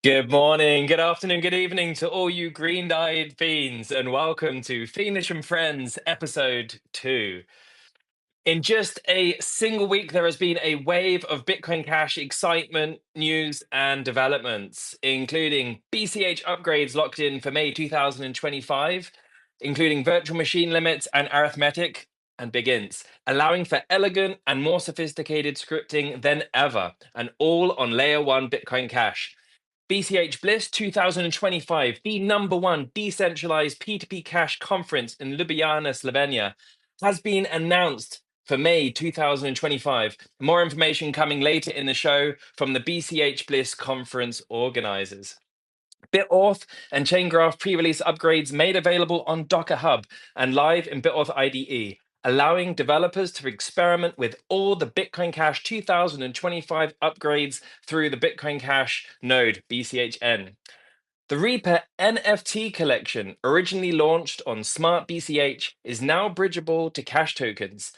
Good morning, good afternoon, good evening to all you green-eyed fiends, and welcome to Fiendish and Friends episode 2. In just a single week, there has been a wave of Bitcoin Cash excitement, news, and developments, including BCH upgrades locked in for May 2025, including virtual machine limits and arithmetic and big ints, allowing for elegant and more sophisticated scripting than ever, and all on layer 1 Bitcoin Cash. BCH Bliss 2025, the number one decentralized P2P cash conference in Ljubljana, Slovenia, has been announced for May 2025. More information coming later in the show from the BCH Bliss conference organizers. BitAuth and ChainGraph pre-release upgrades made available on Docker Hub and live in BitAuth IDE, allowing developers to experiment with all the Bitcoin Cash 2025 upgrades through the Bitcoin Cash node, BCHN. The Reaper NFT collection, originally launched on Smart BCH, is now bridgeable to Cash tokens.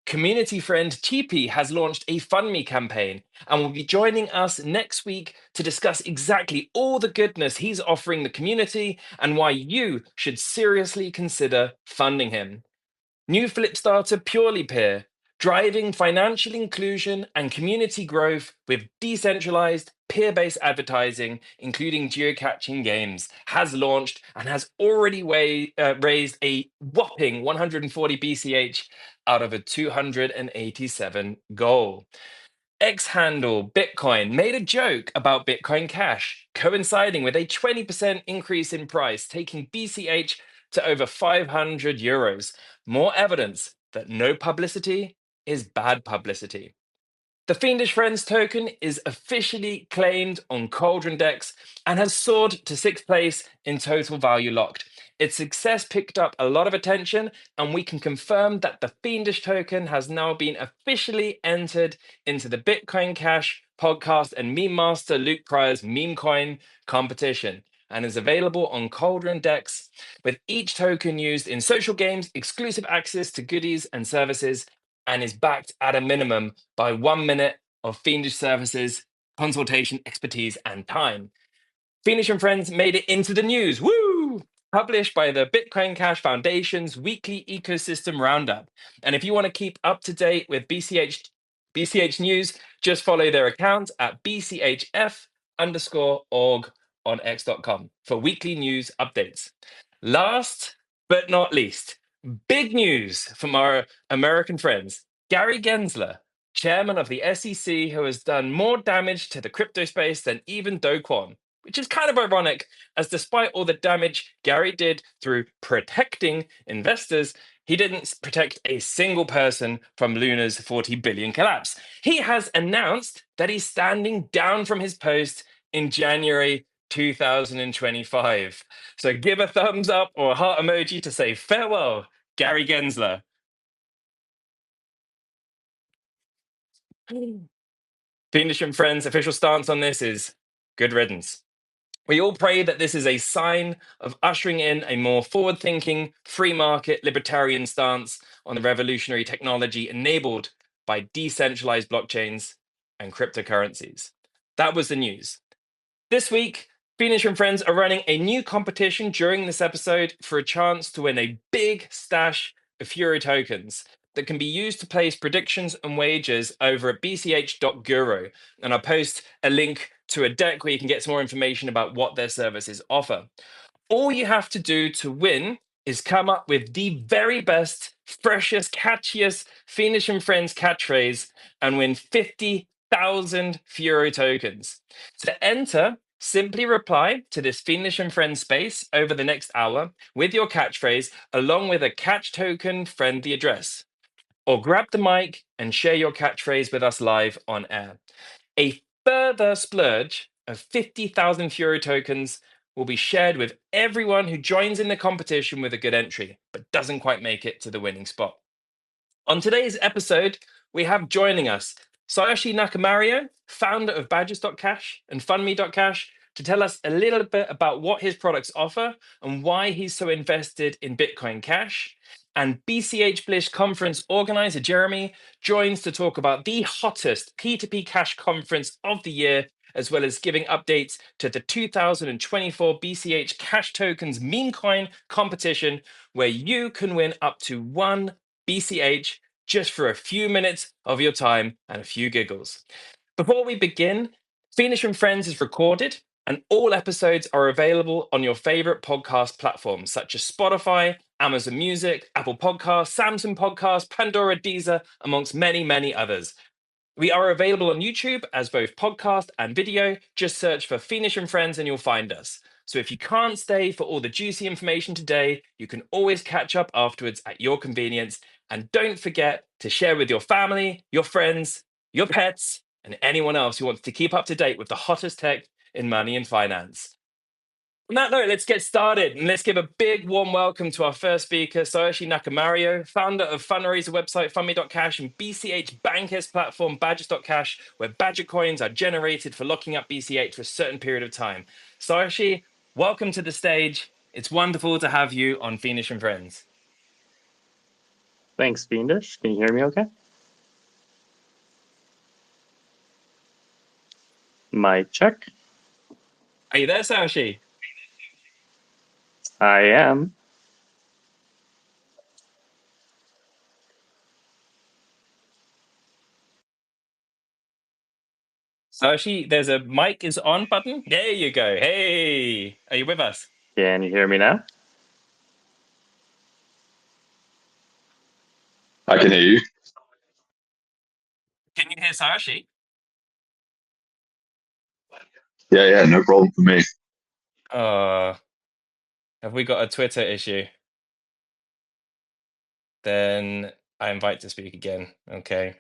Community friend TP has launched a FundMe campaign and will be joining us next week to discuss exactly all the goodness he's offering the community and why you should seriously consider funding him. New Flipstarter Purely Peer, driving financial inclusion and community growth with decentralized peer-based advertising, including geocaching games, has launched and has already raised a whopping 140 BCH out of a 287 goal. X-Handle Bitcoin made a joke about Bitcoin Cash, coinciding with a 20% increase in price, taking BCH to over 500 euros. More evidence that no publicity is bad publicity. The Fiendish Friends token is officially claimed on Cauldron Decks and has soared to sixth place in total value locked. Its success picked up a lot of attention, and we can confirm that the Fiendish token has now been officially entered into the Bitcoin Cash podcast and meme master Luke Pryor's Memecoin Competition, and is available on Cauldron Decks, with each token used in social games, exclusive access to goodies and services, and is backed at a minimum by 1 minute of Fiendish services, consultation, expertise, and time. Fiendish and Friends made it into the news. Woo! Published by the Bitcoin Cash Foundation's weekly ecosystem roundup. And if you want to keep up to date with BCH news, just follow their account at BCHF_org on X.com for weekly news updates. Last but not least, big news from our American friends. Gary Gensler, chairman of the SEC, who has done more damage to the crypto space than even Do Kwon, which is kind of ironic, as despite all the damage Gary did through protecting investors, he didn't protect a single person from Luna's 40 billion collapse. He has announced that he's standing down from his post in January 2025. So give a thumbs up or a heart emoji to say farewell, Gary Gensler. Fiendish and Friends' official stance on this is good riddance. We all pray that this is a sign of ushering in a more forward thinking, free market, libertarian stance on the revolutionary technology enabled by decentralized blockchains and cryptocurrencies. That was the news. This week, Fiendish and Friends are running a new competition during this episode for a chance to win a big stash of Fury tokens that can be used to place predictions and wagers over at bch.guru. And I'll post a link to a deck where you can get some more information about what their services offer. All you have to do to win is come up with the very best, freshest, catchiest Fiendish and Friends catchphrase and win 50,000 Fury tokens. To enter, simply reply to this Fiendish and Friends space over the next hour with your catchphrase along with a catch token friendly address. Or grab the mic and share your catchphrase with us live on air. A further splurge of 50,000 Fury tokens will be shared with everyone who joins in the competition with a good entry, but doesn't quite make it to the winning spot. On today's episode, we have joining us Sayoshi Nakamario, founder of Badgers.Cash and FundMe.Cash, to tell us a little bit about what his products offer and why he's so invested in Bitcoin Cash. And BCH Bliss conference organizer Jeremy joins to talk about the hottest P2P cash conference of the year as well as giving updates to the 2024 BCH Cash Tokens Memecoin Competition, where you can win up to 1 BCH just for a few minutes of your time and a few giggles. Before we begin, Fiendish and Friends is recorded, and all episodes are available on your favorite podcast platforms such as Spotify, Amazon Music, Apple Podcasts, Samsung Podcasts, Pandora, Deezer, amongst many, many others. We are available on YouTube as both podcast and video. Just search for Fiendish and Friends and you'll find us. So if you can't stay for all the juicy information today, you can always catch up afterwards at your convenience. And don't forget to share with your family, your friends, your pets, and anyone else who wants to keep up to date with the hottest tech in money and finance. On that note, let's get started and let's give a big warm welcome to our first speaker, Sayoshi Nakamario, founder of fundraiser website FundMe.Cash and BCH bankers platform Badgers.Cash, where Badger coins are generated for locking up BCH for a certain period of time. Sayoshi, welcome to the stage. It's wonderful to have you on Fiendish and Friends. Thanks, Fiendish. Can you hear me okay? Mic check. Are you there, Sayoshi? I am. Sayoshi, there's a mic is on button. There you go. Hey, are you with us? Can you hear me now? I can hear you. Can you hear Sayoshi? Yeah, no problem for me. Have we got a Twitter issue? Then I invite to speak again. Okay.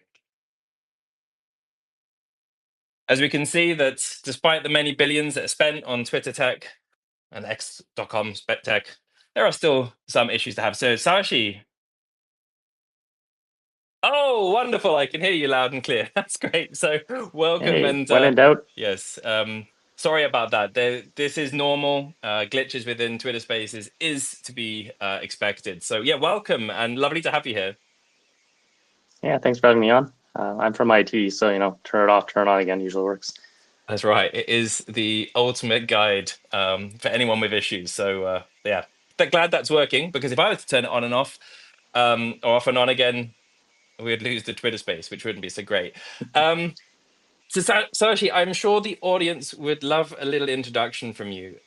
As we can see that despite the many billions that are spent on Twitter tech and X.com spec tech, there are still some issues to have. So Sayoshi. Oh, wonderful. I can hear you loud and clear. That's great. So welcome Hey, and when in doubt. yes. Sorry about that. This is normal. Glitches within Twitter Spaces is to be expected. So yeah, welcome and lovely to have you here. Yeah, thanks for having me on. I'm from IT, so turn it off, turn it on again usually works. That's right. It is the ultimate guide for anyone with issues. So yeah, glad that's working because if I were to turn it on and off or off and on again, we'd lose the Twitter space, which wouldn't be so great. So actually, I'm sure the audience would love a little introduction from you.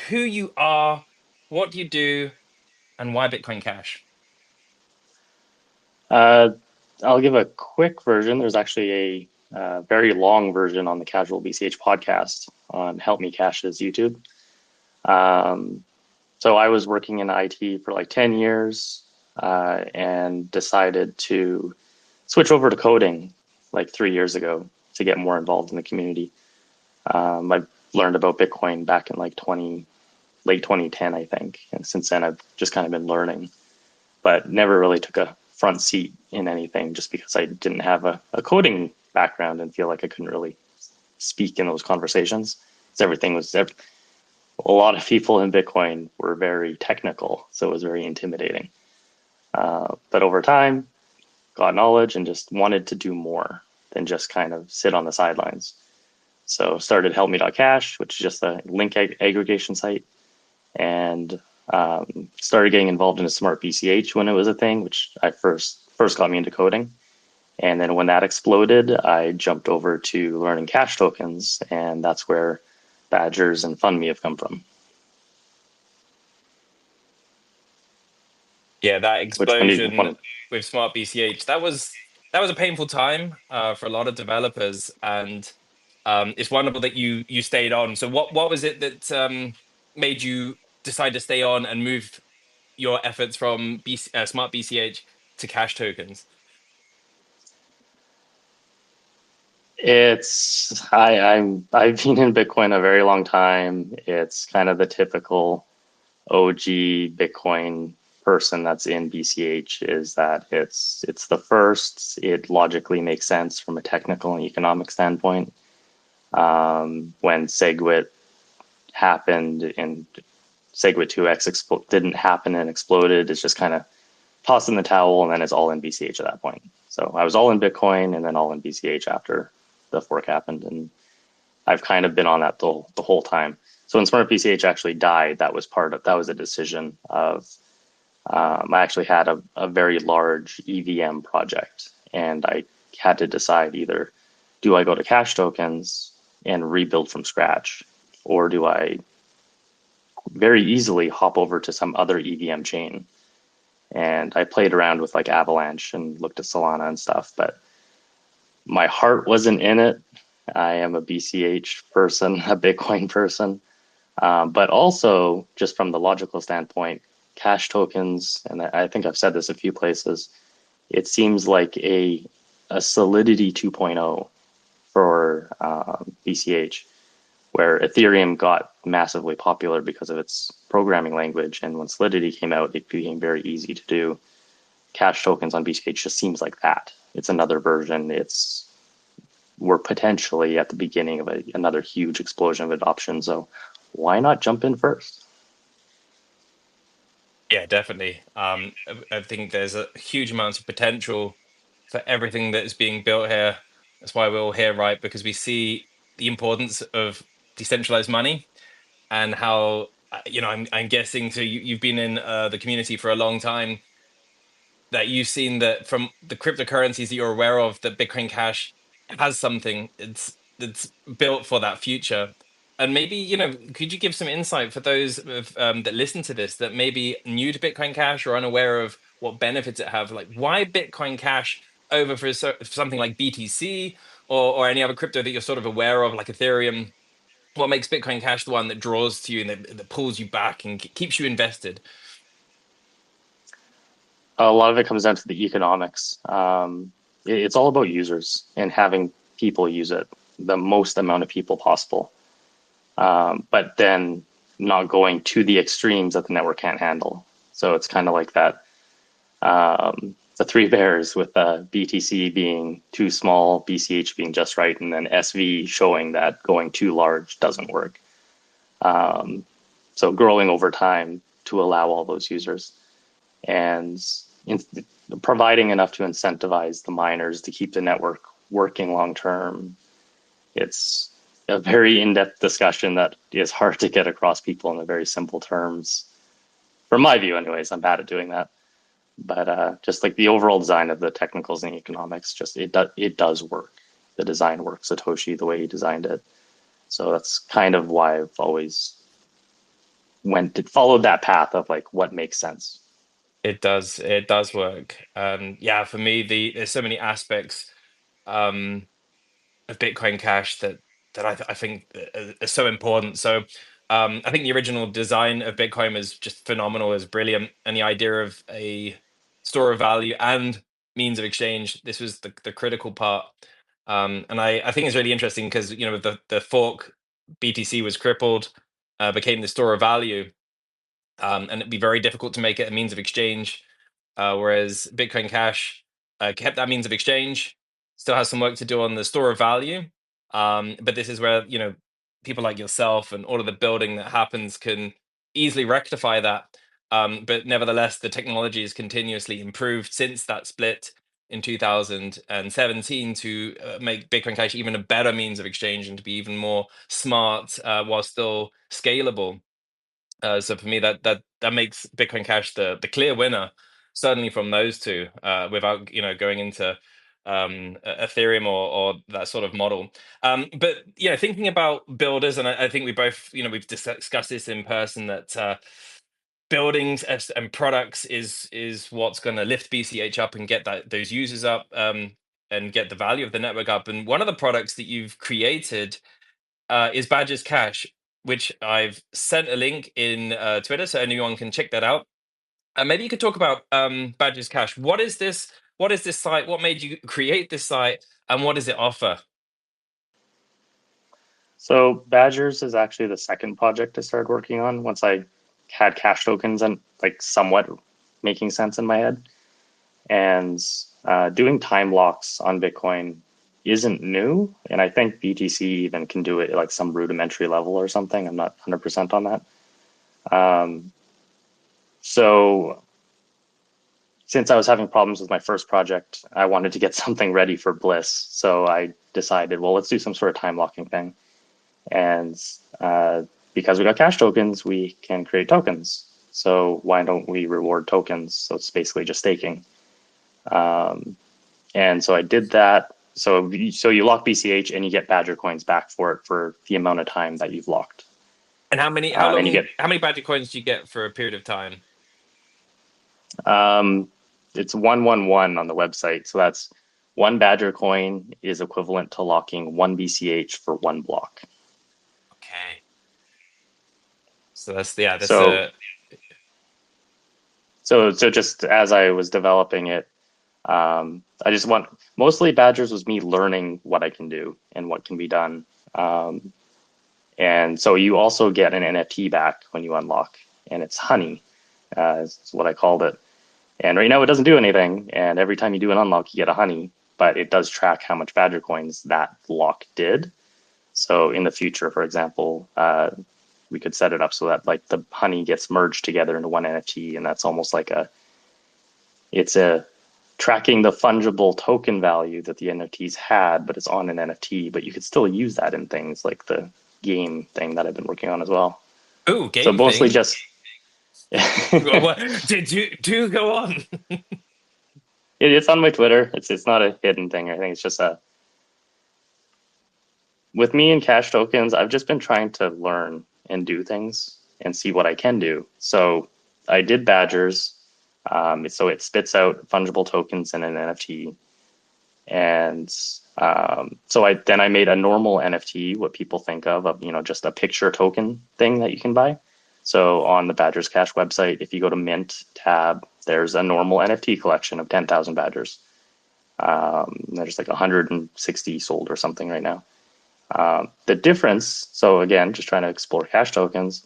Who you are, what you do, and why Bitcoin Cash. I'll give a quick version. There's actually a very long version on the Casual BCH podcast on Help Me Cash's YouTube. So I was working in IT for like 10 years and decided to switch over to coding like 3 years ago to get more involved in the community. I learned about Bitcoin back in like late 2010, I think. And since then, I've just kind of been learning, but never really took a front seat in anything just because I didn't have a coding background and feel like I couldn't really speak in those conversations. A lot of people in Bitcoin were very technical, so it was very intimidating. But over time, got knowledge and just wanted to do more than just kind of sit on the sidelines. So started HelpMe.Cash, which is just a link aggregation site, and started getting involved in a smart BCH when it was a thing, which I first got me into coding. And then when that exploded, I jumped over to learning cash tokens, and that's where Badgers and FundMe have come from. Yeah, that explosion with Smart BCH, that was a painful time for a lot of developers, and it's wonderful that you stayed on. So what was it that made you decide to stay on and move your efforts from Smart BCH to cash tokens? I've been in Bitcoin a very long time. It's kind of the typical OG Bitcoin person that's in BCH is that it's the first. It logically makes sense from a technical and economic standpoint. When SegWit happened and SegWit 2x didn't happen and exploded, it's just kind of tossed in the towel, and then it's all in BCH at that point. So I was all in Bitcoin and then all in BCH after the fork happened, and I've kind of been on that the whole time. So when Smart BCH actually died, that was a decision of, I actually had a very large EVM project, and I had to decide either, do I go to cash tokens and rebuild from scratch, or do I very easily hop over to some other EVM chain? And I played around with like Avalanche and looked at Solana and stuff, but my heart wasn't in it. I am a BCH person, a Bitcoin person. But also, just from the logical standpoint, cash tokens, and I think I've said this a few places, it seems like a Solidity 2.0 for BCH, where Ethereum got massively popular because of its programming language. And when Solidity came out, it became very easy to do. Cash tokens on BCH just seems like that. It's another version. We're potentially at the beginning of another huge explosion of adoption. So why not jump in first? Yeah, definitely. I think there's a huge amount of potential for everything that is being built here. That's why we're all here, right? Because we see the importance of decentralized money and how, I'm guessing, so you've been in the community for a long time, that you've seen that from the cryptocurrencies that you're aware of, that Bitcoin Cash has something that's built for that future. And maybe, could you give some insight for those that listen to this that may be new to Bitcoin Cash or unaware of what benefits it have? Like, why Bitcoin Cash over for something like BTC or any other crypto that you're sort of aware of, like Ethereum? What makes Bitcoin Cash the one that draws to you and that pulls you back and keeps you invested? A lot of it comes down to the economics. It's all about users and having people use it, the most amount of people possible. But then not going to the extremes that the network can't handle. So it's kind of like that. The three bears with BTC being too small, BCH being just right, and then SV showing that going too large doesn't work. So growing over time to allow all those users and providing enough to incentivize the miners to keep the network working long term. It's a very in-depth discussion that is hard to get across people in a very simple terms. From my view, anyways, I'm bad at doing that. But just like the overall design of the technicals and economics, just it does work. The design works. Satoshi, the way he designed it. So that's kind of why I've always followed that path of like what makes sense. It does work. Yeah, for me, there's so many aspects um, of Bitcoin Cash that I think are so important. So I think the original design of Bitcoin was just phenomenal, is brilliant, and the idea of a store of value and means of exchange, this was the critical part. And I think it's really interesting because the fork BTC was crippled, became the store of value, and it'd be very difficult to make it a means of exchange. Whereas Bitcoin Cash kept that means of exchange, still has some work to do on the store of value. But this is where people like yourself and all of the building that happens can easily rectify that. But nevertheless, the technology has continuously improved since that split in 2017 to make Bitcoin Cash even a better means of exchange and to be even more smart while still scalable. So for me, that makes Bitcoin Cash the clear winner, certainly from those two, without going into Ethereum or that sort of model. But thinking about builders, and I think we both we've discussed this in person, that buildings and products is what's going to lift BCH up and get those users up, and get the value of the network up. And one of the products that you've created is Badgers.Cash, which I've sent a link in Twitter so anyone can check that out. And maybe you could talk about Badgers.Cash. What is this? What is this site? What made you create this site? And what does it offer? So Badgers is actually the second project I started working on once I had cash tokens and like somewhat making sense in my head. And doing time locks on Bitcoin isn't new. And I think BTC even can do it at like some rudimentary level or something. I'm not 100% on that. So since I was having problems with my first project, I wanted to get something ready for Bliss. So I decided, well, let's do some sort of time locking thing. And because we got cash tokens, we can create tokens. So why don't we reward tokens? So it's basically just staking. And so I did that. So you lock BCH and you get Badger coins back for it for the amount of time that you've locked. And how many Badger coins do you get for a period of time? It's 111 on the website. So that's one Badger coin is equivalent to locking one BCH for one block. Okay. So that's so just as I was developing it, I just mostly Badgers was me learning what I can do and what can be done. And so you also get an NFT back when you unlock, and it's honey, is what I called it. And right now it doesn't do anything, and every time you do an unlock, you get a honey, but it does track how much Badger coins that lock did. So in the future, for example, we could set it up so that like the honey gets merged together into one NFT, and that's almost like it's a tracking the fungible token value that the NFTs had, but it's on an NFT, but you could still use that in things like the game thing that I've been working on as well. Ooh, game so mostly thing. just do go on. It's on my Twitter. It's not a hidden thing. I think it's just with me and cash tokens, I've just been trying to learn and do things and see what I can do. So I did Badgers. So it spits out fungible tokens in an NFT. And so I made a normal NFT, what people think of, just a picture token thing that you can buy. So on the Badgers.Cash website, if you go to Mint tab, there's a normal NFT collection of 10,000 Badgers. There's like 160 sold or something right now. The difference, so again, just trying to explore cash tokens,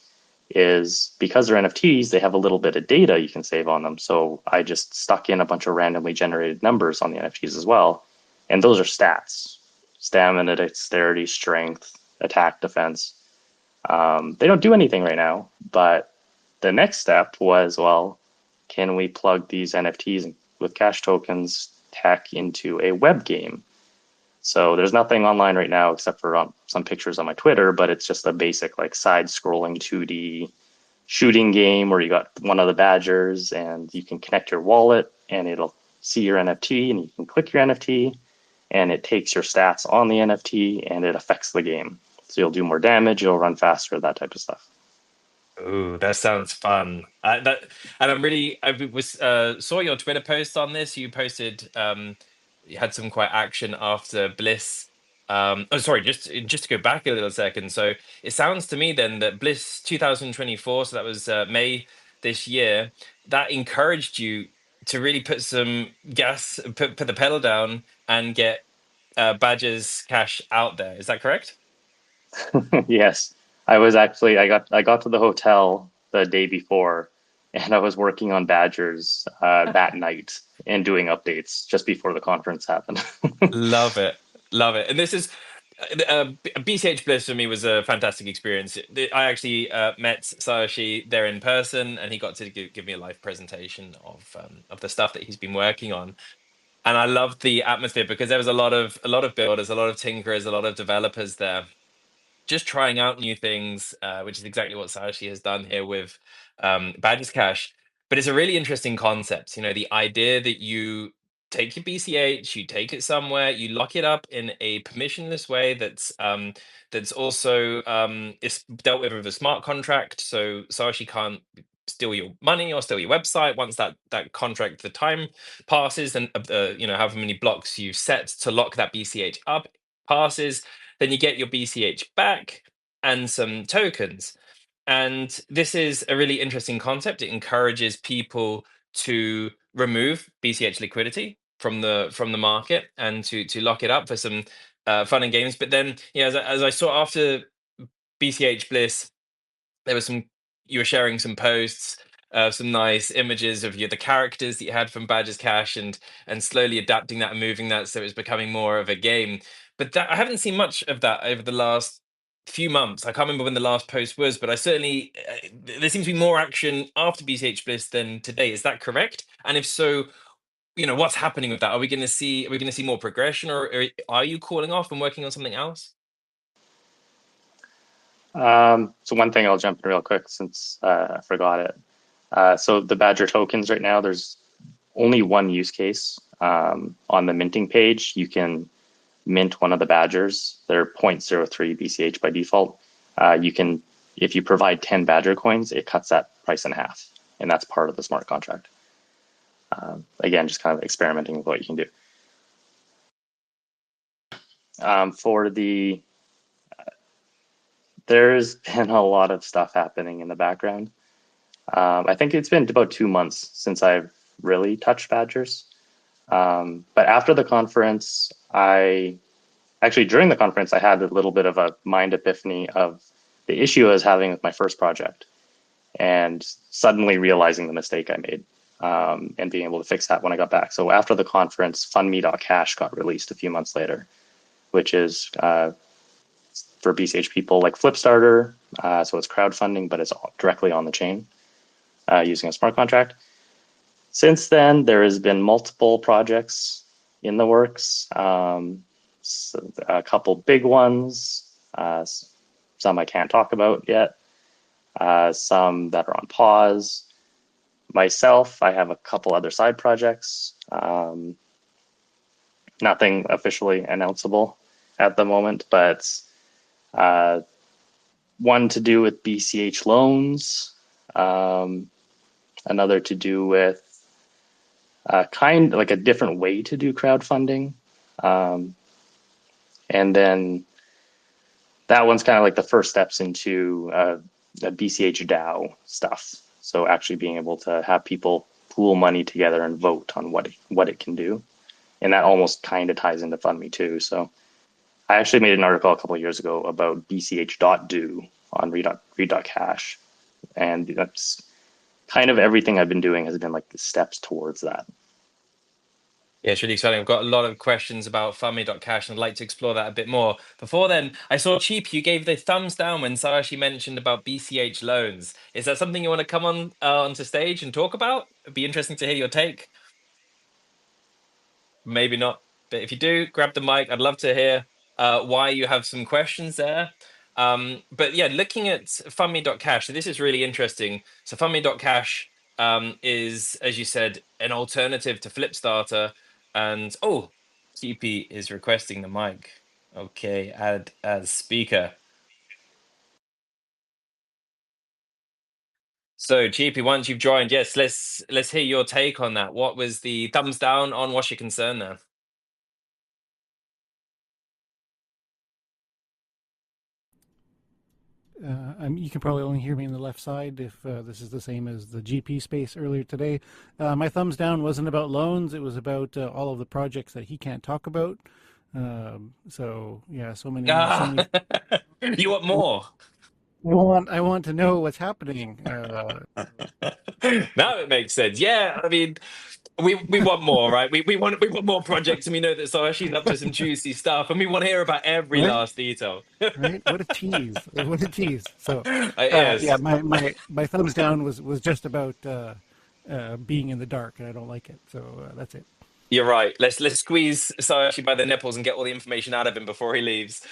is because they're NFTs, they have a little bit of data you can save on them. So I just stuck in a bunch of randomly generated numbers on the NFTs as well. And those are stats: stamina, dexterity, strength, attack, defense. They don't do anything right now, but the next step was, well, can we plug these NFTs with cash tokens tech into a web game? So there's nothing online right now except for some pictures on my Twitter, but it's just a basic like side-scrolling 2D shooting game where you got one of the Badgers and you can connect your wallet and it'll see your NFT and you can click your NFT and it takes your stats on the NFT and it affects the game. So you'll do more damage, you'll run faster, that type of stuff. Ooh, that sounds fun. Saw your Twitter post on this. You posted, you had some quite action after Bliss. Oh, sorry, just to go back a little second. So it sounds to me then that Bliss 2024, so that was May this year, that encouraged you to really put some gas, put the pedal down, and get Badgers.Cash out there. Is that correct? Yes, I got to the hotel the day before, and I was working on Badgers that night and doing updates just before the conference happened. Love it. Love it. And this is BCH Bliss for me was a fantastic experience. I actually met Sayoshi there in person, and he got to give me a live presentation of the stuff that he's been working on. And I loved the atmosphere because there was a lot of builders, a lot of tinkerers, a lot of developers there, just trying out new things, which is exactly what Sayoshi has done here with Badgers.Cash. But it's a really interesting concept. The idea that you take your BCH, you take it somewhere, you lock it up in a permissionless way that's also it's dealt with a smart contract, so Sayoshi can't steal your money or steal your website once that contract, the time passes, and however many blocks you've set to lock that BCH up passes, then you get your BCH back and some tokens. And this is a really interesting concept. It encourages people to remove BCH liquidity from the market and to lock it up for some fun and games. But then, as I saw after BCH Bliss, there was you were sharing some posts, some nice images of the characters that you had from Badgers.Cash, and slowly adapting that and moving that so it was becoming more of a game. But that I haven't seen much of that over the last few months. I can't remember when the last post was, but I certainly there seems to be more action after BCH Bliss than today. Is that correct? And if so, what's happening with that? Are we going to see more progression, or are you calling off and working on something else? So one thing I'll jump in real quick since I forgot it. So the Badger tokens right now, there's only one use case. On the minting page, you can mint one of the Badgers. They're 0.03 BCH by default. You can, if you provide 10 Badger coins, it cuts that price in half. And that's part of the smart contract. Again, just kind of experimenting with what you can do. For the, there's been a lot of stuff happening in the background. I think it's been about 2 months since I've really touched Badgers. But after the conference, during the conference, I had a little bit of a mind epiphany of the issue I was having with my first project and suddenly realizing the mistake I made and being able to fix that when I got back. So after the conference, FundMe.Cash got released a few months later, which is for BCH people like Flipstarter. So it's crowdfunding, but it's directly on the chain using a smart contract. Since then, there has been multiple projects in the works. So a couple big ones, some I can't talk about yet, some that are on pause. Myself, I have a couple other side projects, nothing officially announceable at the moment, but one to do with BCH loans, another to do with kind of like a different way to do crowdfunding. And then that one's kind of like the first steps into the BCH DAO stuff. So actually being able to have people pool money together and vote on what it can do. And that almost kind of ties into FundMe too. So I actually made an article a couple of years ago about BCH.do on read.cash. And that's kind of everything I've been doing has been like the steps towards that. Yeah, it's really exciting. I've got a lot of questions about FundMe.Cash, and I'd like to explore that a bit more. Before then, I saw Cheap, you gave the thumbs down when Sayoshi mentioned about BCH loans. Is that something you want to come on onto stage and talk about? It'd be interesting to hear your take. Maybe not, but if you do, grab the mic. I'd love to hear why you have some questions there. But yeah, looking at FundMe.Cash, so this is really interesting. So FundMe.Cash is, as you said, an alternative to Flipstarter. And oh, TP is requesting the mic. Okay, add as speaker. So GP, once you've joined, yes, let's hear your take on that. What was the thumbs down on? What's your concern there? You can probably only hear me on the left side if this is the same as the GP space earlier today. My thumbs down wasn't about loans. It was about all of the projects that he can't talk about. So yeah, so many. You want more? I want to know what's happening. Now it makes sense. Yeah, I mean, we want more, right? We want more projects, and we know that Sayoshi's up to some juicy stuff, and we want to hear about every Right? last detail. Right? What a tease! What a tease! So, yeah, Yes. my thumbs down was just about being in the dark, and I don't like it. So that's it. You're right. Let's squeeze Sayoshi by the nipples and get all the information out of him before he leaves.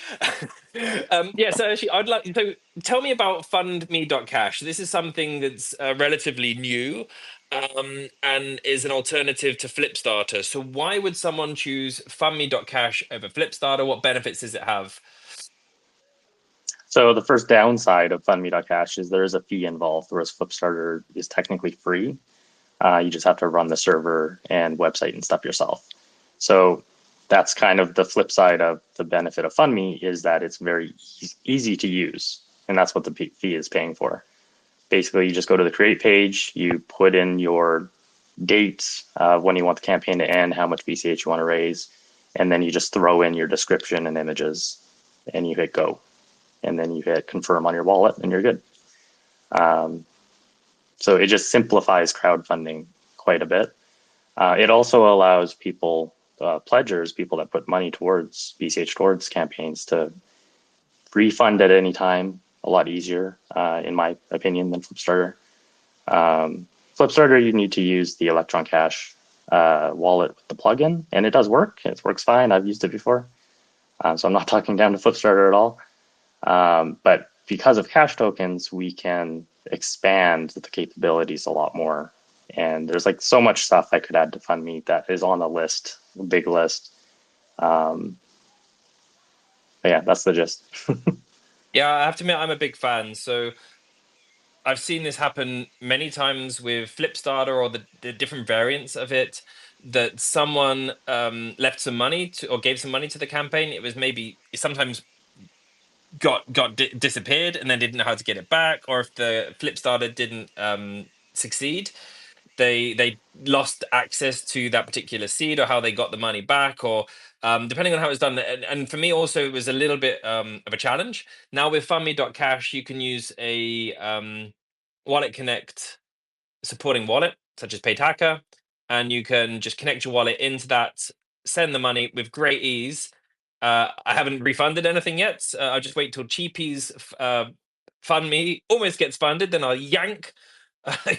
Yeah, Sayoshi, I'd like so tell me about FundMe.Cash. This is something that's relatively new and is an alternative to Flipstarter. So why would someone choose FundMe.Cash over Flipstarter? What benefits does it have? So the first downside of FundMe.Cash is there is a fee involved, whereas Flipstarter is technically free. You just have to run the server and website and stuff yourself. So that's kind of the flip side of the benefit of FundMe is that it's very easy to use. And that's what the fee is paying for. Basically, you just go to the create page, you put in your date when you want the campaign to end, how much BCH you want to raise, and then you just throw in your description and images and you hit go. And then you hit confirm on your wallet and you're good. So it just simplifies crowdfunding quite a bit. It also allows people, pledgers, people that put money towards BCH towards campaigns to refund at any time a lot easier, in my opinion, than Flipstarter. Flipstarter, you need to use the Electron Cash wallet with the plugin, and it does work. It works fine. I've used it before. So I'm not talking down to Flipstarter at all. But because of cash tokens, we can expand the capabilities a lot more. And there's like so much stuff I could add to FundMe that is on a list, a big list. But yeah, that's the gist. Yeah, I have to admit, I'm a big fan. So I've seen this happen many times with Flipstarter or the different variants of it, that someone left some money to, or gave some money to the campaign. It was maybe sometimes got disappeared and then didn't know how to get it back, or if the Flipstarter didn't succeed, they lost access to that particular seed, or how they got the money back, or depending on how it's done. And for me also, it was a little bit of a challenge. Now with FundMe.Cash, you can use a wallet connect supporting wallet such as Paytaka, and you can just connect your wallet into that, send the money with great ease. I haven't refunded anything yet. I'll just wait till Cheapy's fund me almost gets funded, then I'll yank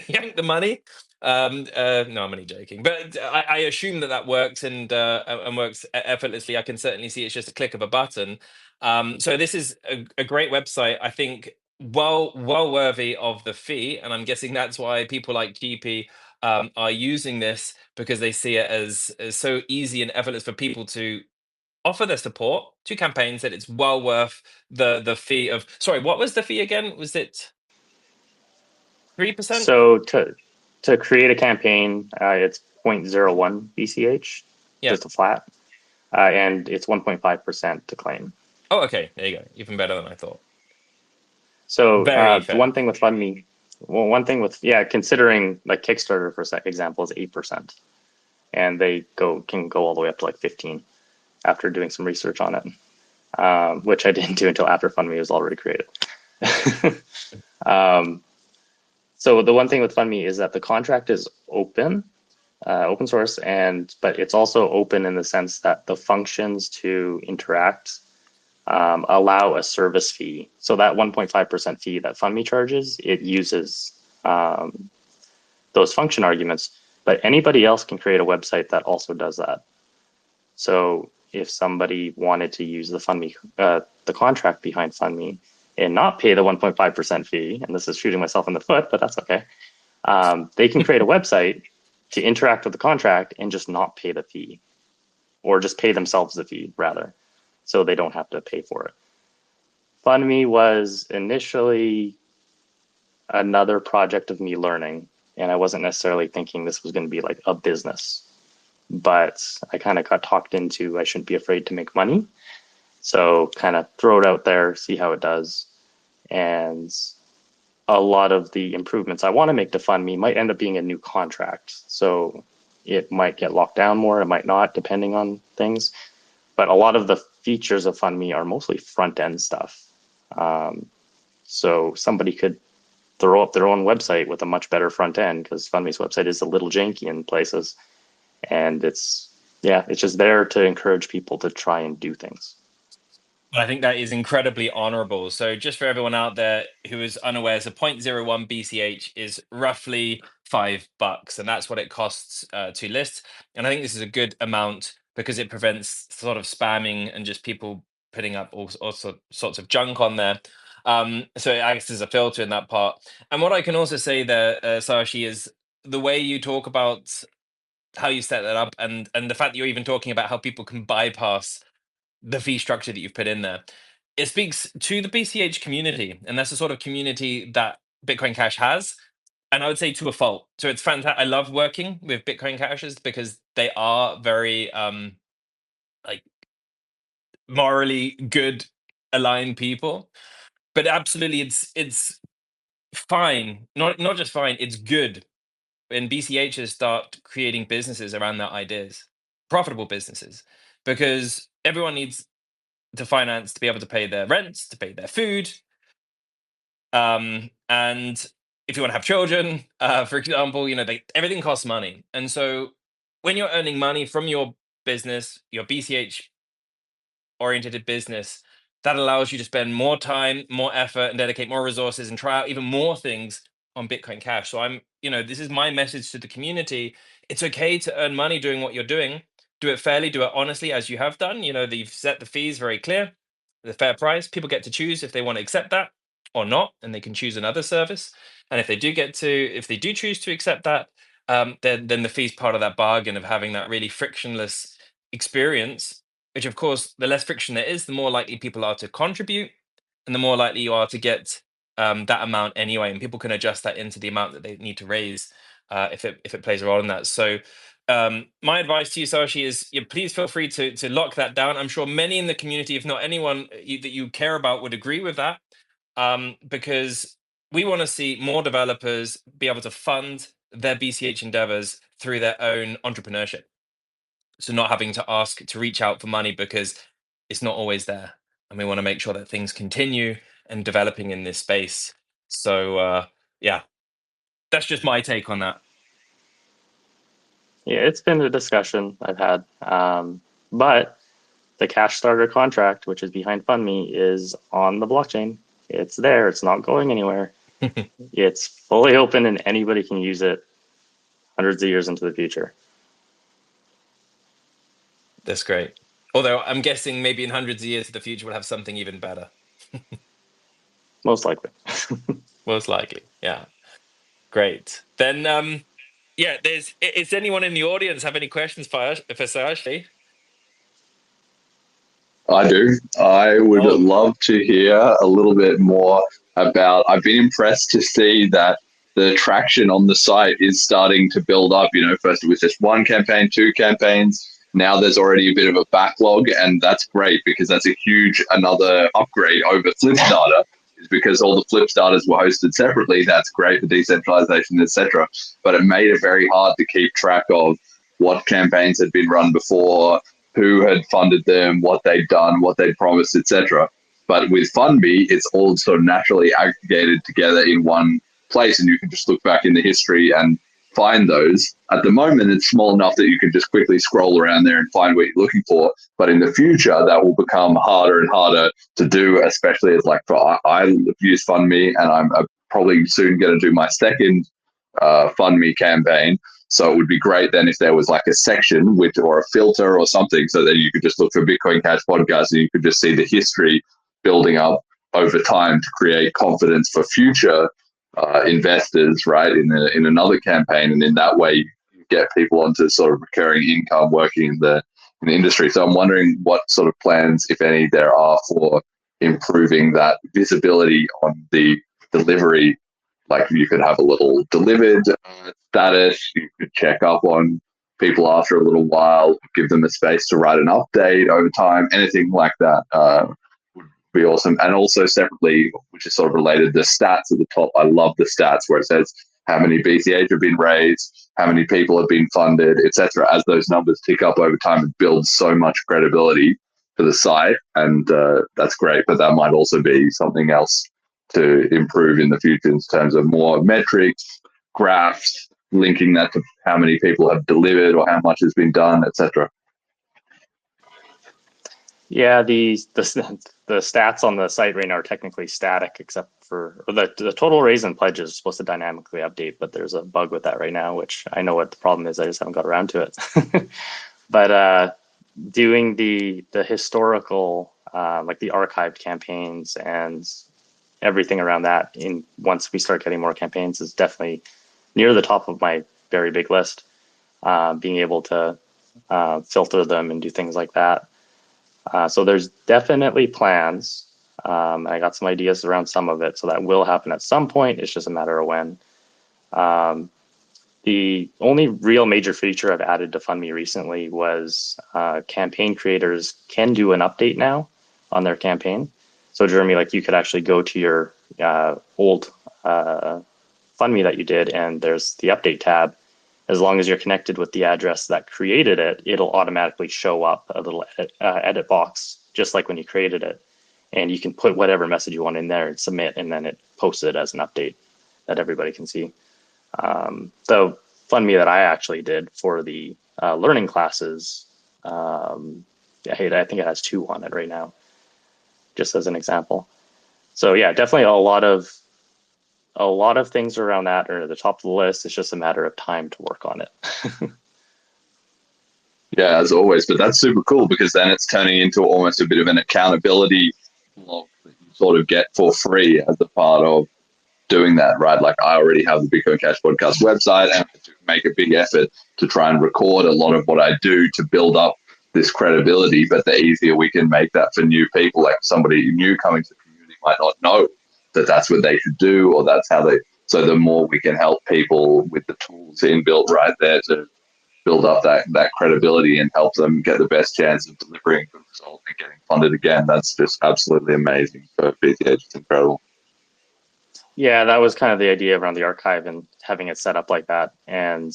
yank the money. No, I'm only joking, but I assume that that works, and works effortlessly. I can certainly see it's just a click of a button. So this is a great website. I think well worthy of the fee, and I'm guessing that's why people like GP are using this, because they see it as so easy and effortless for people to offer their support to campaigns, that it's well worth the fee of, sorry, what was the fee again? Was it 3%? So to create a campaign, it's 0.01 BCH, Yeah. just a flat, and it's 1.5% to claim. Oh, okay. There you go. Even better than I thought. So Very the fair. one thing with FundMe, well, one thing with considering like Kickstarter for example is 8%, and they can go all the way up to like 15 after doing some research on it, which I didn't do until after FundMe was already created. So the one thing with FundMe is that the contract is open source, but it's also open in the sense that the functions to interact allow a service fee. So that 1.5% fee that FundMe charges, it uses those function arguments, but anybody else can create a website that also does that. So if somebody wanted to use the FundMe, the contract behind FundMe, and not pay the 1.5% fee, and this is shooting myself in the foot, but that's okay. They can create a website to interact with the contract and just not pay the fee, or just pay themselves the fee rather, so they don't have to pay for it. FundMe was initially another project of me learning, and I wasn't necessarily thinking this was going to be like a business, but I kind of got talked into I shouldn't be afraid to make money. So kind of throw it out there, see how it does. And a lot of the improvements I want to make to FundMe might end up being a new contract. So it might get locked down more, it might not, depending on things. But a lot of the features of FundMe are mostly front end stuff. So somebody could throw up their own website with a much better front end, because FundMe's website is a little janky in places. And it's just there to encourage people to try and do things. I think that is incredibly honorable. So just for everyone out there who is unaware, so 0.01 BCH is roughly $5, and that's what it costs to list. And I think this is a good amount, because it prevents sort of spamming and just people putting up all sorts of junk on there. So it acts as a filter in that part. And what I can also say there, Sayoshi, is the way you talk about how you set that up, and the fact that you're even talking about how people can bypass the fee structure that you've put in there. It speaks to the BCH community, and that's the sort of community that Bitcoin Cash has. And I would say to a fault. So it's fantastic. I love working with Bitcoin Cashers, because they are very like morally good, aligned people. But absolutely, it's fine. Not just fine. It's good when BCHs start creating businesses around their ideas, profitable businesses, because everyone needs to finance to be able to pay their rent, to pay their food, and if you want to have children, for example, everything costs money. And so when you're earning money from your business, your BCH oriented business, that allows you to spend more time, more effort, and dedicate more resources, and try out even more things on Bitcoin Cash. So this is my message to the community. It's okay to earn money doing what you're doing. Do it fairly, do it honestly, as you have done. You've set the fees very clear, the fair price. People get to choose if they want to accept that. or not, and they can choose another service. And if they do choose to accept that, then the fee's part of that bargain of having that really frictionless experience. Which, of course, the less friction there is, the more likely people are to contribute, and the more likely you are to get that amount anyway. And people can adjust that into the amount that they need to raise if it plays a role in that. So my advice to you, Sayoshi, is please feel free to lock that down. I'm sure many in the community, if not anyone that you care about, would agree with that, because we want to see more developers be able to fund their BCH endeavors through their own entrepreneurship. So not having to ask to reach out for money because it's not always there. And we want to make sure that things continue and developing in this space. So yeah, that's just my take on that. Yeah, it's been a discussion I've had. But the cash starter contract, which is behind FundMe, is on the blockchain. It's there. It's not going anywhere. It's fully open and anybody can use it hundreds of years into the future. That's great. Although I'm guessing maybe in hundreds of years to the future we'll have something even better. Most likely. Most likely. Yeah. Great. Then yeah, is anyone in the audience have any questions for Sayoshi? I do. I would Oh. love to hear a little bit more about. I've been impressed to see that the traction on the site is starting to build up. First it was just one campaign, two campaigns. Now there's already a bit of a backlog, and that's great because that's a huge another upgrade over Flipstarter. Is because all the Flipstarters were hosted separately. That's great for decentralization, etc. But it made it very hard to keep track of what campaigns had been run before, who had funded them, what they'd done, what they'd promised, etc. But with FundMe, it's all sort of naturally aggregated together in one place, and you can just look back in the history and find those. At the moment, it's small enough that you can just quickly scroll around there and find what you're looking for. But in the future, that will become harder and harder to do, especially as I use FundMe, and I'm probably soon going to do my second FundMe campaign. So it would be great then if there was like a section or a filter or something, so that you could just look for Bitcoin Cash podcast and you could just see the history building up over time to create confidence for future investors, right, in another campaign. And in that way, you get people onto sort of recurring income working in the industry. So I'm wondering what sort of plans, if any, there are for improving that visibility on the delivery. Like you could have a little delivered status, you could check up on people after a little while, give them a space to write an update over time, anything like that would be awesome. And also separately, which is sort of related, the stats at the top. I love the stats where it says how many BCH have been raised, how many people have been funded, etc. As those numbers tick up over time, it builds so much credibility for the site, and that's great. But that might also be something else to improve in the future in terms of more metrics, graphs, linking that to how many people have delivered or how much has been done, etc. Yeah, the stats on the site right now are technically static, except for the total raise and pledges is supposed to dynamically update, but there's a bug with that right now, which I know what the problem is. I just haven't got around to it. But doing the historical, like the archived campaigns and everything around that, once we start getting more campaigns, is definitely near the top of my very big list. Being able to filter them and do things like that. So there's definitely plans. I got some ideas around some of it, so that will happen at some point. It's just a matter of when. The only real major feature I've added to FundMe recently was campaign creators can do an update now on their campaign. So Jeremy, like you could actually go to your old FundMe that you did, and there's the update tab. As long as you're connected with the address that created it, it'll automatically show up a little edit box, just like when you created it. And you can put whatever message you want in there and submit, and then it posts it as an update that everybody can see. The FundMe that I actually did for the learning classes, I think it has 2 on it right now, just as an example. So yeah, definitely a lot of things around that are at the top of the list. It's just a matter of time to work on it. Yeah, as always. But that's super cool because then it's turning into almost a bit of an accountability log that you sort of get for free as a part of doing that, right? Like I already have the Bitcoin Cash podcast website and I make a big effort to try and record a lot of what I do to build up this credibility. But the easier we can make that for new people, like somebody new coming to the community might not know that that's what they should do or that's how they. So the more we can help people with the tools inbuilt right there to build up that credibility and help them get the best chance of delivering the result and getting funded again, that's just absolutely amazing for BCH. It's incredible. Yeah, that was kind of the idea around the archive and having it set up like that. And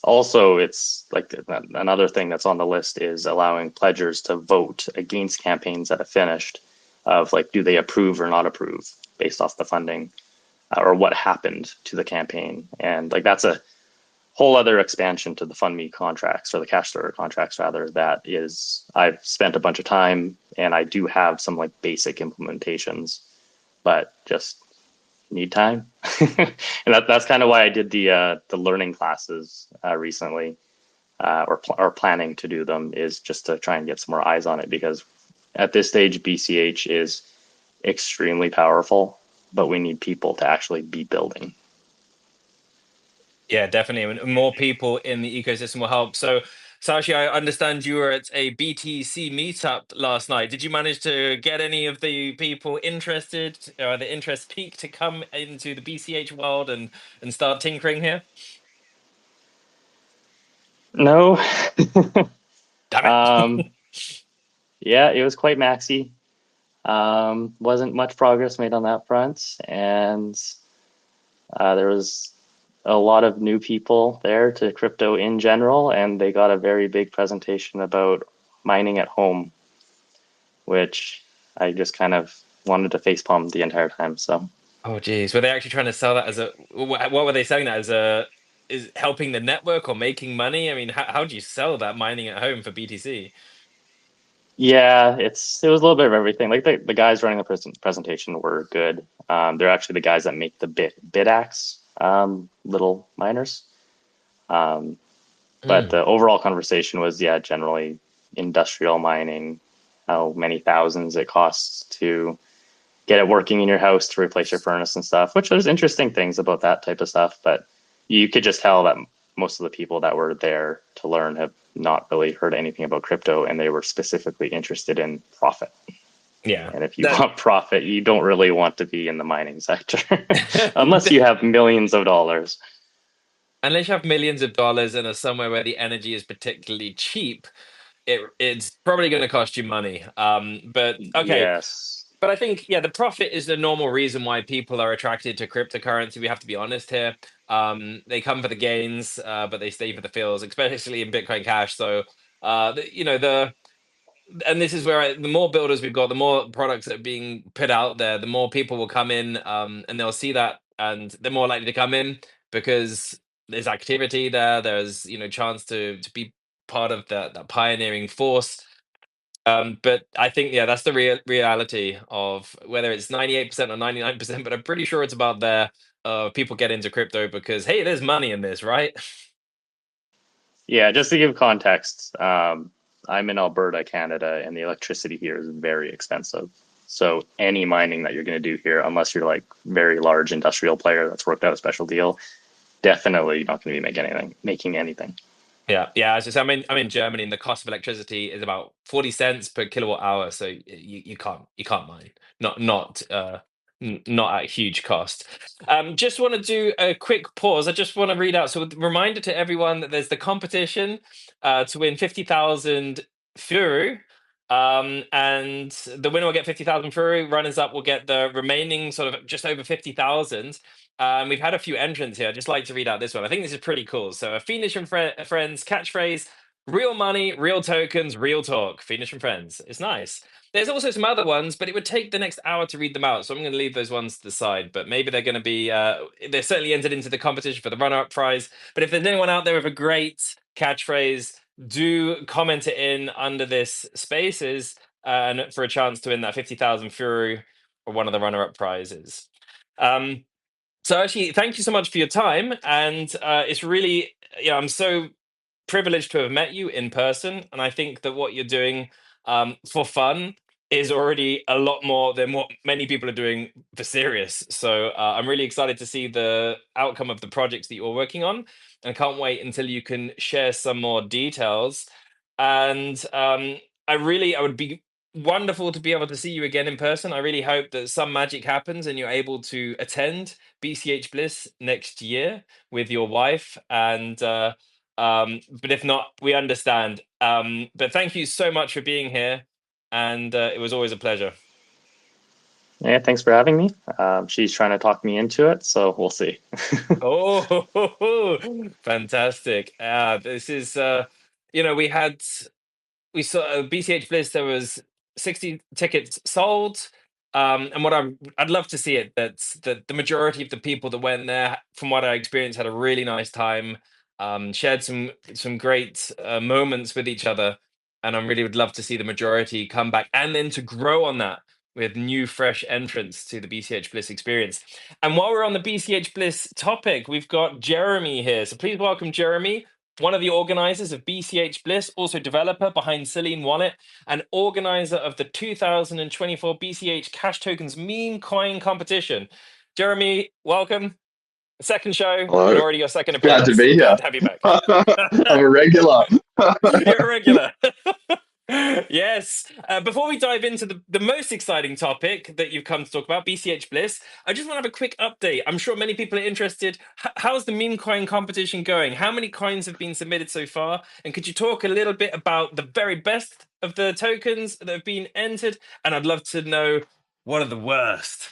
also, it's like another thing that's on the list is allowing pledgers to vote against campaigns that have finished, of like, do they approve or not approve based off the funding or what happened to the campaign. And like that's a whole other expansion to the FundMe contracts, or the cash starter contracts rather, that is, I've spent a bunch of time and I do have some like basic implementations, but just need time. And that's kind of why I did the learning classes recently, or planning to do them, is just to try and get some more eyes on it, because at this stage BCH is extremely powerful, but we need people to actually be building. Yeah, definitely. And more people in the ecosystem will help. So, Sashi, I understand you were at a BTC meetup last night. Did you manage to get any of the people interested, or the interest peak, to come into the BCH world and start tinkering here? No. Damn it. Yeah, it was quite maxy. Wasn't much progress made on that front, and there was a lot of new people there to crypto in general, and they got a very big presentation about mining at home, which I just kind of wanted to facepalm the entire time. So, Oh, geez. Were they actually trying to sell that as a, what were they selling that as a, is helping the network or making money? I mean, how do you sell that mining at home for BTC? yeah, it was a little bit of everything. Like the guys running the presentation were good. They're actually the guys that make the BitAxe little miners. But the overall conversation was, yeah, generally industrial mining, how many thousands it costs to get it working in your house to replace your furnace and stuff, which there's interesting things about that type of stuff. But you could just tell that most of the people that were there to learn have not really heard anything about crypto, and they were specifically interested in profit. Yeah. And if you want profit, you don't really want to be in the mining sector unless you have millions of dollars. Unless you have millions of dollars and are somewhere where the energy is particularly cheap, it's probably going to cost you money. But okay. Yes. But I think, yeah, the profit is the normal reason why people are attracted to cryptocurrency. We have to be honest here. They come for the gains, but they stay for the feels, especially in Bitcoin Cash. So, and this is where the more builders we've got, the more products that are being put out there, the more people will come in, and they'll see that, and they're more likely to come in because there's activity there. There's chance to be part of that pioneering force. But I think, yeah, that's the reality of whether it's 98% or 99%. But I'm pretty sure it's about there. People get into crypto because, hey, there's money in this, right? Yeah, just to give context, I'm in Alberta, Canada, and the electricity here is very expensive. So any mining that you're going to do here, unless you're like very large industrial player that's worked out a special deal, definitely not going to be making anything. Yeah, yeah. As I say, I'm in Germany, and the cost of electricity is about 40 cents per kilowatt hour. So you can't mine, not at huge cost. Just want to do a quick pause. I just want to read out. So, reminder to everyone that there's the competition to win 50,000 Furu. And the winner will get 50,000 Furu. Runners up will get the remaining sort of just over 50,000. We've had a few entrants here. I'd just like to read out this one. I think this is pretty cool. So, a Fiendish and Friends catchphrase: real money, real tokens, real talk. Fiendish and Friends. It's nice. There's also some other ones, but it would take the next hour to read them out. So I'm going to leave those ones to the side. But maybe they're going to be, they're certainly entered into the competition for the runner up prize. But if there's anyone out there with a great catchphrase, do comment it in under this spaces, and for a chance to win that 50,000 Furu or one of the runner up prizes. So actually, thank you so much for your time, and it's really, I'm so privileged to have met you in person, and I think that what you're doing for fun is already a lot more than what many people are doing for serious. So I'm really excited to see the outcome of the projects that you're working on, and can't wait until you can share some more details. And I would be wonderful to be able to see you again in person. I really hope that some magic happens and you're able to attend BCH Bliss next year with your wife. And but if not, we understand. But thank you so much for being here, and it was always a pleasure. Yeah, thanks for having me. She's trying to talk me into it, so we'll see. Oh, fantastic! This is we saw BCH Bliss. There was 60 tickets sold, and I'd love to see it. That's the majority of the people that went there, from what I experienced, had a really nice time. Shared some great moments with each other, and I really would love to see the majority come back and then to grow on that with new, fresh entrants to the BCH Bliss experience. And while we're on the BCH Bliss topic, we've got Jeremy here. So please welcome Jeremy, one of the organizers of BCH Bliss, also developer behind Celine Wallet, and organizer of the 2024 BCH Cash Tokens Meme Coin Competition. Jeremy, welcome. Second show, Hello. and already your second Glad to appearance. be here. Glad to have you back. I'm a regular. You're a regular. Yes. Before we dive into the most exciting topic that you've come to talk about, BCH Bliss, I just want to have a quick update. I'm sure many people are interested. How's the meme coin competition going? How many coins have been submitted so far? And could you talk a little bit about the very best of the tokens that have been entered? And I'd love to know, what are the worst?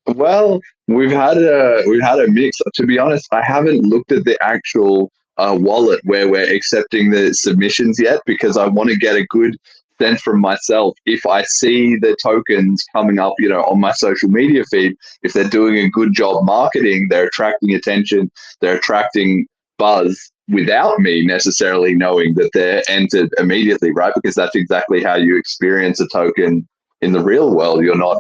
Well, we've had a mix. To be honest, I haven't looked at the actual wallet where we're accepting the submissions yet, because I want to get a good sense from myself. If I see the tokens coming up, on my social media feed, if they're doing a good job marketing, they're attracting attention, they're attracting buzz without me necessarily knowing that they're entered immediately, right? Because that's exactly how you experience a token in the real world. You're not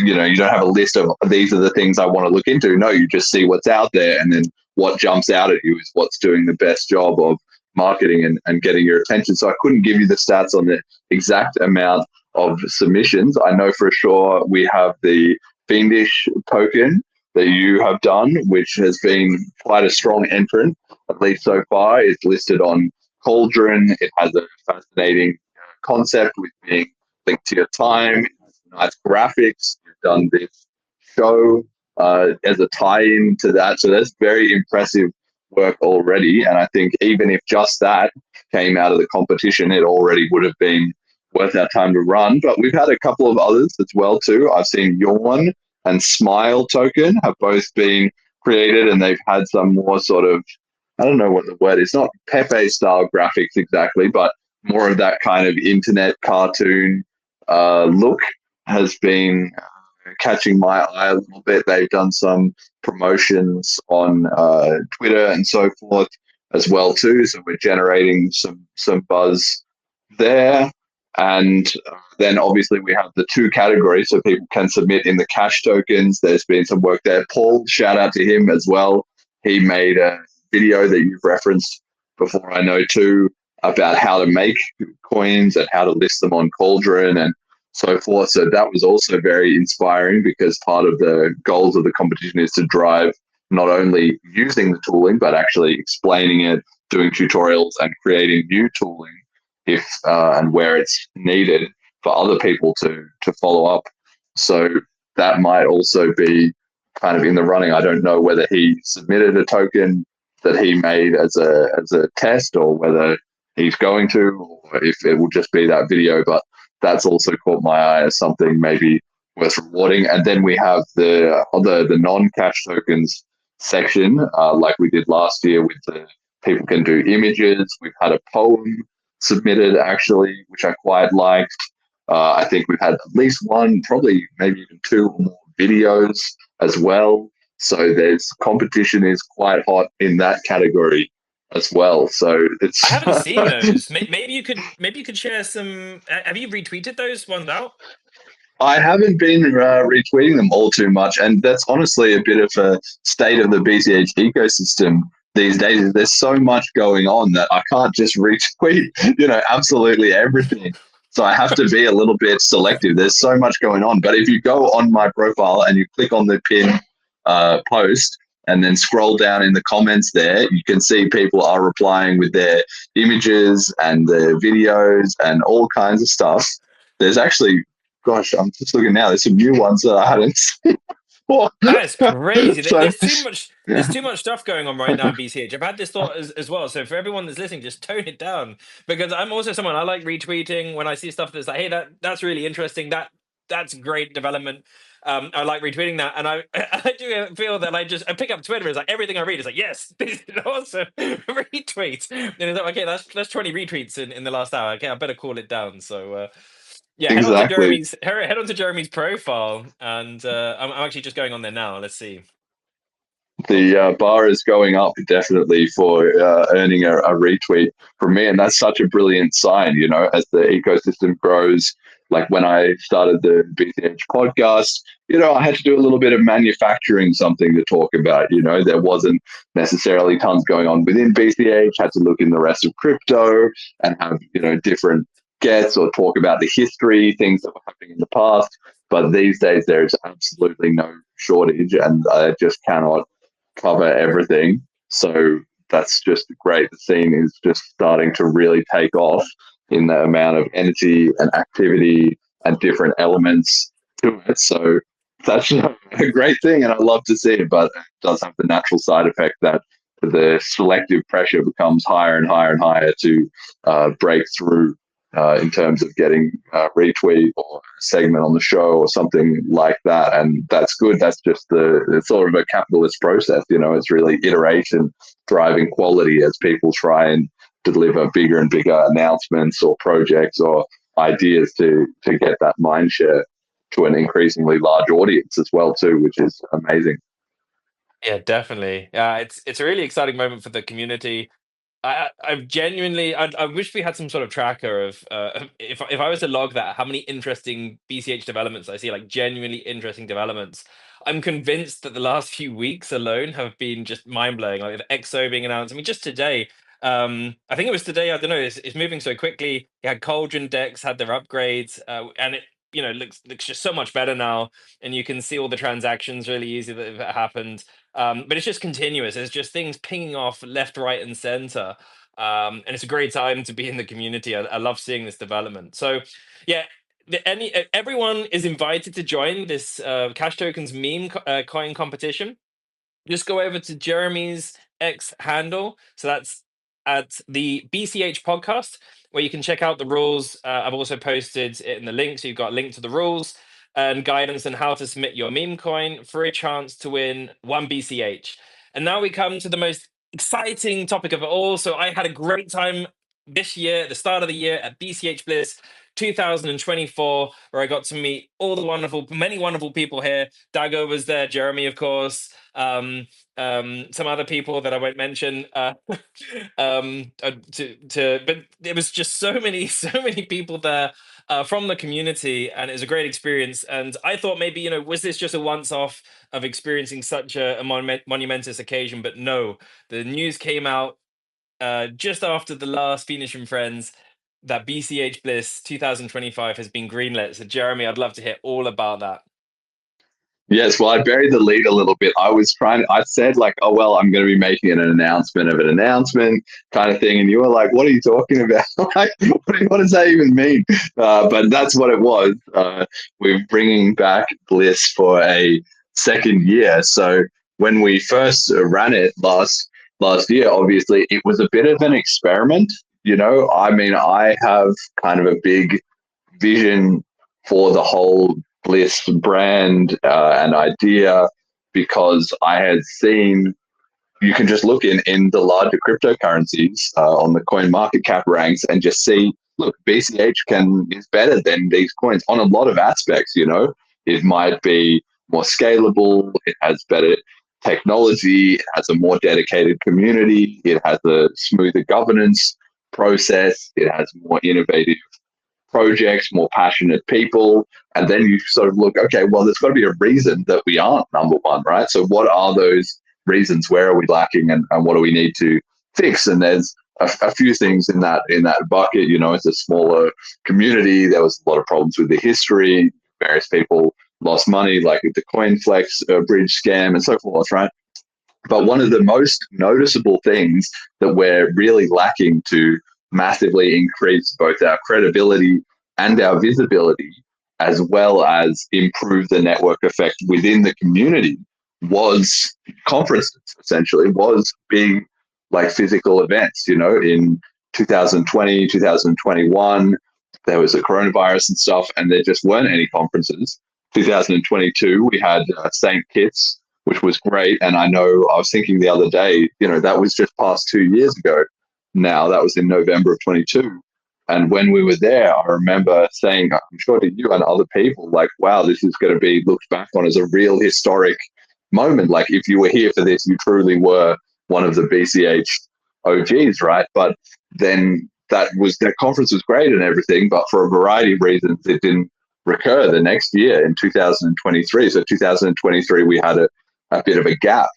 you don't have a list of these are the things I want to look into. No, you just see what's out there, and then what jumps out at you is what's doing the best job of marketing and getting your attention. So I couldn't give you the stats on the exact amount of submissions. I know for sure we have the Fiendish token that you have done, which has been quite a strong entrant, at least so far. It's listed on Cauldron. It has a fascinating concept with being linked to your time, nice graphics. You've done this show as a tie-in to that, so that's very impressive work already. And I think even if just that came out of the competition, it already would have been worth our time to run. But we've had a couple of others as well too. I've seen Yawn and Smile Token have both been created, and they've had some more sort of, I don't know what the word is, not Pepe style graphics exactly, but more of that kind of internet cartoon look has been catching my eye a little bit. They've done some promotions on Twitter and so forth as well too, so we're generating some buzz there. And then obviously we have the two categories, so people can submit in the cash tokens. There's been some work there. Paul, shout out to him as well. He made a video that you've referenced before, I know too, about how to make coins and how to list them on Cauldron and so forth. So that was also very inspiring, because part of the goals of the competition is to drive not only using the tooling, but actually explaining it, doing tutorials and creating new tooling if and where it's needed for other people to follow up. So that might also be kind of in the running. I don't know whether he submitted a token that he made as a test, or whether he's going to, or if it will just be that video. But that's also caught my eye as something maybe worth rewarding. And then we have the non-cash tokens section, like we did last year with the people can do images. We've had a poem submitted actually, which I quite liked. I think we've had at least one, probably maybe even two or more videos as well. So there's competition is quite hot in that category as well. So it's I haven't seen those. Maybe you could share some. Have you retweeted those ones out? I haven't been retweeting them all too much, and that's honestly a bit of a state of the BCH ecosystem these days. There's so much going on that I can't just retweet, absolutely everything. So I have to be a little bit selective. There's so much going on. But if you go on my profile and you click on the pin post and then scroll down in the comments there, you can see people are replying with their images and their videos and all kinds of stuff. There's actually, gosh, I'm just looking now. There's some new ones that I hadn't seen before. That is crazy. So, There's too much. There's too much stuff going on right now in BCH. I've had this thought as well. So for everyone that's listening, just tone it down, because I'm also someone, I like retweeting when I see stuff that's like, hey, that's really interesting. That's great development. I like retweeting that, and I do feel that I pick up Twitter. It's like everything I read is like, yes, this is awesome. Retweet, and it's like, okay, that's 20 retweets in the last hour. Okay, I better cool it down. So. Yeah, exactly. head on to Jeremy's profile, and I'm actually just going on there now. Let's see. The bar is going up definitely for earning a retweet from me, and that's such a brilliant sign. As the ecosystem grows. Like when I started the BCH podcast, I had to do a little bit of manufacturing something to talk about. There wasn't necessarily tons going on within BCH. Had to look in the rest of crypto and have different guests or talk about the history, things that were happening in the past. But these days, there's absolutely no shortage, and I just cannot cover everything. So that's just great. The scene is just starting to really take off in the amount of energy and activity and different elements to it. So that's a great thing, and I love to see it, but it does have the natural side effect that the selective pressure becomes higher and higher and higher to break through in terms of getting a retweet or a segment on the show or something like that. And that's good. That's just it's sort of a capitalist process. It's really iteration driving quality as people try and deliver bigger and bigger announcements or projects or ideas to get that mind share to an increasingly large audience as well too, which is amazing. Yeah, definitely. It's a really exciting moment for the community. I've genuinely, I wish we had some sort of tracker of if I was to log that, how many interesting BCH developments I see, like genuinely interesting developments. I'm convinced that the last few weeks alone have been just mind blowing. Like the EXO being announced. I mean, just today, I think it was today. I don't know. It's moving so quickly. You had Cauldron decks had their upgrades, and it looks just so much better now, and you can see all the transactions really easy that have happened. But it's just continuous. There's just things pinging off left, right, and center. And it's a great time to be in the community. I love seeing this development. So, yeah, everyone is invited to join this Cash Tokens coin competition. Just go over to Jeremy's X handle. So that's at the BCH podcast, where you can check out the rules. I've also posted it in the link. So you've got a link to the rules and guidance on how to submit your meme coin for a chance to win one BCH. And now we come to the most exciting topic of it all. So I had a great time this year, at the start of the year at BCH Bliss 2024, where I got to meet all the many wonderful people here. Dago was there, Jeremy, of course, some other people that I won't mention. But there was just so many people there from the community, and it was a great experience. And I thought maybe, was this just a once-off of experiencing such a monumentous occasion? But no, the news came out just after the last Fiendish Friends that BCH Bliss 2025 has been greenlit. So Jeremy, I'd love to hear all about that. Yes, well, I buried the lead a little bit. I said like, oh, well, I'm going to be making an announcement of an announcement kind of thing. And you were like, what are you talking about? Like, what does that even mean? But that's what it was. We're bringing back Bliss for a second year. So when we first ran it last year, obviously it was a bit of an experiment. I mean, I have kind of a big vision for the whole Bliss brand and idea, because I had seen, you can just look in the larger cryptocurrencies on the coin market cap ranks and just see, look, BCH is better than these coins on a lot of aspects. It might be more scalable, it has better technology, it has a more dedicated community, it has a smoother governance process, it has more innovative projects, more passionate people. And then you sort of look, okay, well, there's got to be a reason that we aren't number one, right? So what are those reasons? Where are we lacking, and what do we need to fix? And there's a few things in that bucket. It's a smaller community. There was a lot of problems with the history. Various people lost money, like with the CoinFlex bridge scam and so forth, right? But one of the most noticeable things that we're really lacking to massively increase both our credibility and our visibility, as well as improve the network effect within the community, was conferences, essentially, was big, like physical events. In 2020, 2021, there was a coronavirus and stuff, and there just weren't any conferences. 2022, we had St. Kitts, which was great. And I know I was thinking the other day, that was just past 2 years ago. Now that was in November of 22. And when we were there, I remember saying, I'm sure to you and other people, like, wow, this is going to be looked back on as a real historic moment. Like, if you were here for this, you truly were one of the BCH OGs, right? But then that conference was great and everything, but for a variety of reasons, it didn't recur the next year in 2023. So 2023, we had a bit of a gap.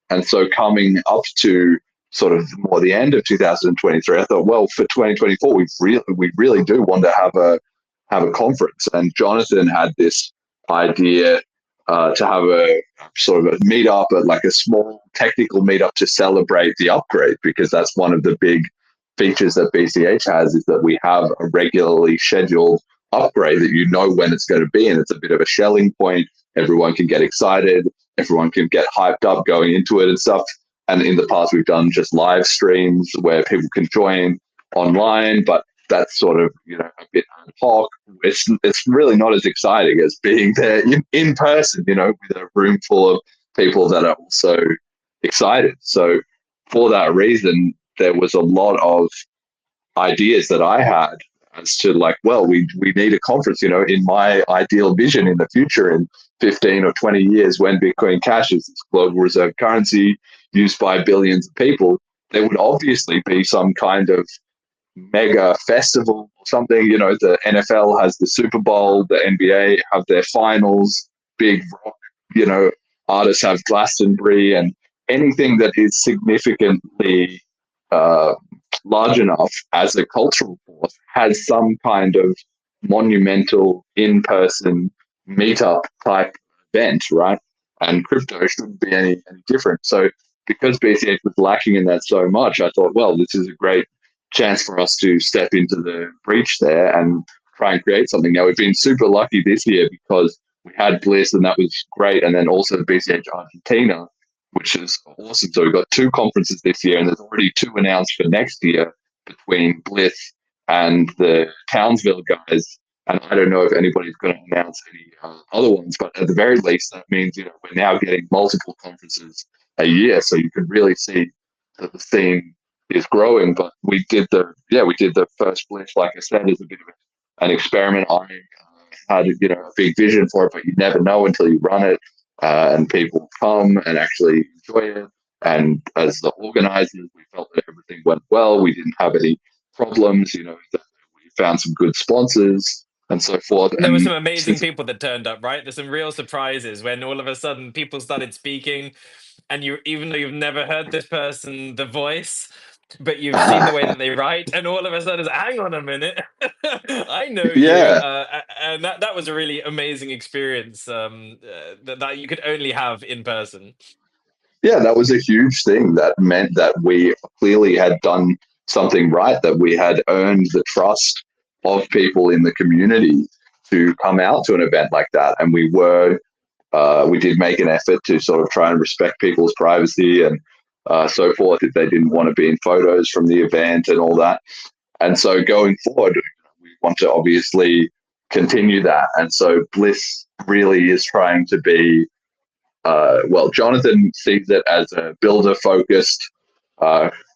And so coming up to sort of more the end of 2023, I thought, well, for 2024, we really do want to have a conference. And Jonathan had this idea to have a sort of a meetup, like a small technical meetup to celebrate the upgrade, because that's one of the big features that BCH has, is that we have a regularly scheduled upgrade that when it's going to be, and it's a bit of a shelling point. Everyone can get excited, everyone can get hyped up going into it and stuff. And in the past, we've done just live streams where people can join online, but that's sort of a bit ad hoc. It's really not as exciting as being there in person, with a room full of people that are also excited. So for that reason, there was a lot of ideas that I had as to we need a conference, in my ideal vision in the future, in 15 or 20 years, when Bitcoin Cash is this global reserve currency used by billions of people, there would obviously be some kind of mega festival or something. The NFL has the Super Bowl, the NBA have their finals, big rock, artists have Glastonbury, and anything that is significantly large enough as a cultural force has some kind of monumental in-person meetup type event, right? And crypto shouldn't be any different. So because BCH was lacking in that so much, I thought, well, this is a great chance for us to step into the breach there and try and create something. Now, we've been super lucky this year because we had Bliss, and that was great. And then also BCH Argentina, which is awesome. So we've got 2 conferences this year, and there's already 2 announced for next year between Bliss and the Townsville guys. And I don't know if anybody's going to announce any other ones, but at the very least, that means we're now getting multiple conferences a year, so you can really see that the scene is growing. But we did the first Bliss, like I said, as a bit of an experiment. I had a big vision for it, but you never know until you run it. And people come and actually enjoy it. And as the organizers, we felt that everything went well. We didn't have any problems. We found some good sponsors and so forth. There were some amazing people that turned up, right? There's some real surprises when all of a sudden people started speaking, and even though you've never heard this person, the voice, but you've seen the way that they write, and all of a sudden, hang on a minute, I know you. And that was a really amazing experience that you could only have in person. Yeah, that was a huge thing. That meant that we clearly had done something right, that we had earned the trust of people in the community to come out to an event like that. And we did make an effort to sort of try and respect people's privacy and so forth, if they didn't want to be in photos from the event and all that. And so going forward, we want to obviously continue that. And so Bliss really is trying to be, Jonathan sees it as a builder-focused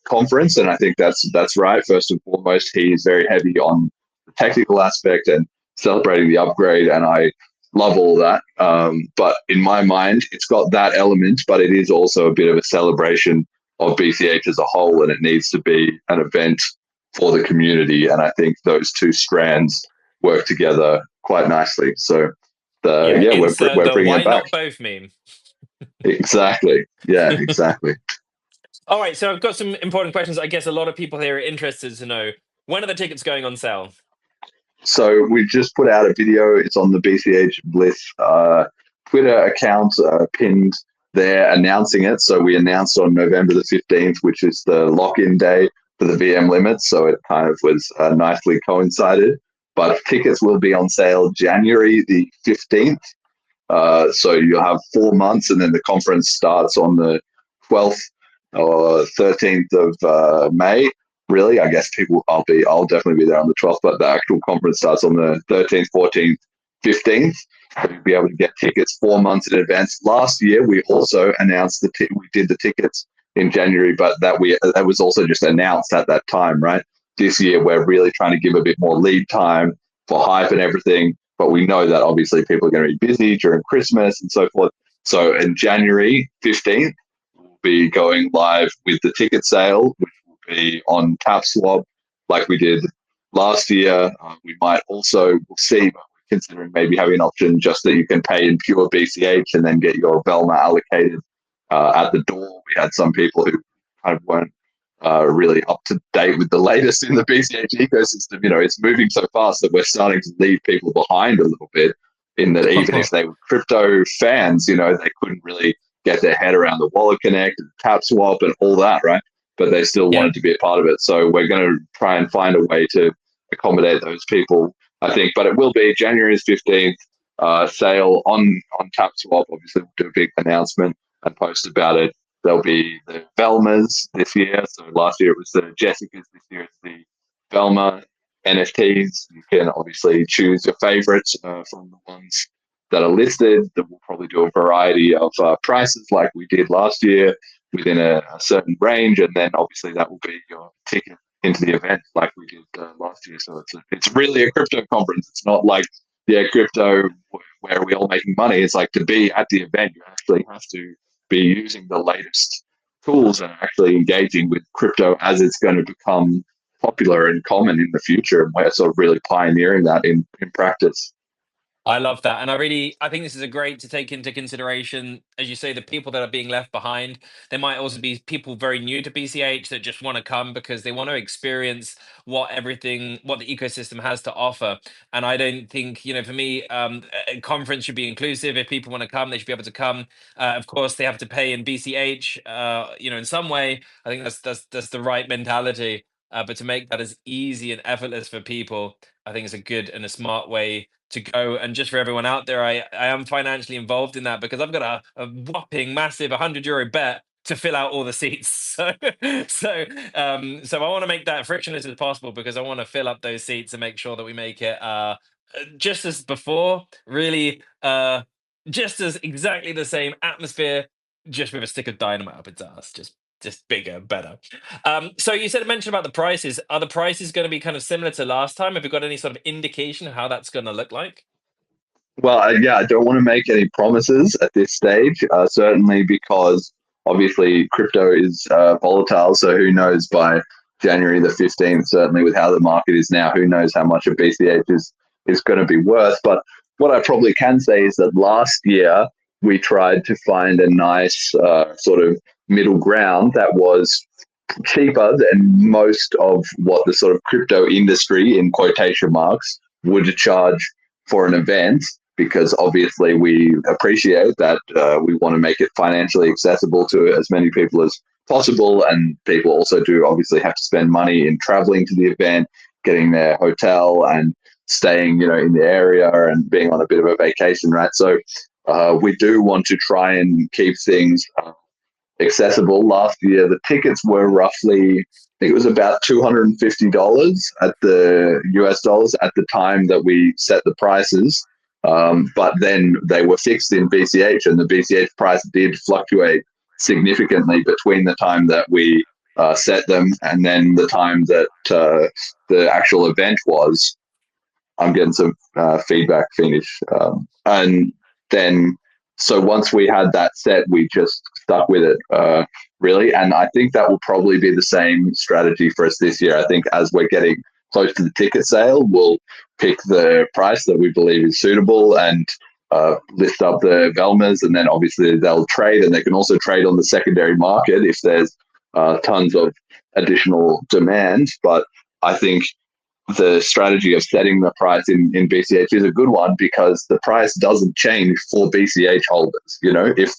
conference, and I think that's right. First and foremost, he is very heavy on the technical aspect and celebrating the upgrade, and I love all that. But in my mind, it's got that element, but it is also a bit of a celebration of BCH as a whole, and it needs to be an event for the community. And I think those 2 strands work together quite nicely. So we're bringing why it back. not both meme. Exactly. Yeah, exactly. All right, so I've got some important questions. I guess a lot of people here are interested to know, when are the tickets going on sale? So we just put out a video. It's on the BCH Bliss Twitter account, pinned there, announcing it. So we announced on November the 15th, which is the lock-in day for the VM limits. So it kind of was nicely coincided. But tickets will be on sale January the 15th. So you'll have 4 months, and then the conference starts on the 12th or 13th of May. Really, I guess I'll definitely be there on the 12th, but the actual conference starts on the 13th, 14th, 15th. So you'll be able to get tickets 4 months in advance. Last year, we also announced we did the tickets in January, but that was also just announced at that time, right? This year, we're really trying to give a bit more lead time for hype and everything. But we know that obviously people are going to be busy during Christmas and so forth. So in January 15th, we'll be going live with the ticket sale, which will be on TapSwap like we did last year. We might also, we'll see, but we're considering maybe having an option just that you can pay in pure BCH and then get your Velma allocated at the door. We had some people who kind of weren't really up to date with the latest in the BCH ecosystem. You know, it's moving so fast that we're starting to leave people behind a little bit, in that even if they were crypto fans, you know, they couldn't really get their head around the Wallet Connect and TapSwap and all that, right? But they still wanted to be a part of it. So we're going to try and find a way to accommodate those people, I think. But it will be January 15th, sale on TapSwap. Obviously, we'll do a big announcement and post about it. There'll be the Velmas this year. So last year it was the Jessicas. This year it's the Velma NFTs. You can obviously choose your favorites from the ones that are listed. That we'll probably do a variety of prices like we did last year within a certain range. And then obviously that will be your ticket into the event like we did last year. So it's really a crypto conference. It's not like, crypto where we're all making money. It's like, to be at the event, you actually have to be using the latest tools and actually engaging with crypto as it's going to become popular and common in the future. And we're sort of really pioneering that in practice. I love that. And I think this is a great to take into consideration, as you say, the people that are being left behind. There might also be people very new to BCH that just want to come because they want to experience what the ecosystem has to offer. And I don't think, for me, a conference should be inclusive. If people want to come, they should be able to come. Of course, they have to pay in BCH, in some way. I think that's the right mentality. But to make that as easy and effortless for people, I think it's a good and a smart way to go. And just for everyone out there, I am financially involved in that because I've got a whopping massive €100 bet to fill out all the seats. So I want to make that frictionless as possible because I want to fill up those seats and make sure that we make it just as before, really just as exactly the same atmosphere, just with a stick of dynamite up its ass, just bigger, better. So you mentioned about the prices. Are the prices going to be kind of similar to last time? Have you got any sort of indication of how that's going to look like? Well, I don't want to make any promises at this stage, certainly because obviously crypto is volatile. So who knows by January the 15th, certainly with how the market is now, who knows how much a BCH is going to be worth. But what I probably can say is that last year we tried to find a nice sort of middle ground that was cheaper than most of what the sort of crypto industry, in quotation marks, would charge for an event, because obviously we appreciate that we want to make it financially accessible to as many people as possible. And people also do obviously have to spend money in traveling to the event, getting their hotel and staying, in the area and being on a bit of a vacation, right? So we do want to try and keep things accessible. Last year, the tickets were roughly, I think it was about $250 at the US dollars at the time that we set the prices. But then they were fixed in BCH, and the BCH price did fluctuate significantly between the time that we set them and then the time that the actual event was. I'm getting some feedback, Fiendish. And then, so once we had that set, we just stuck with it, really. And I think that will probably be the same strategy for us this year. I think as we're getting close to the ticket sale, we'll pick the price that we believe is suitable and lift up the Velmas, and then obviously they'll trade, and they can also trade on the secondary market if there's tons of additional demand. But I think the strategy of setting the price in BCH is a good one, because the price doesn't change for BCH holders. If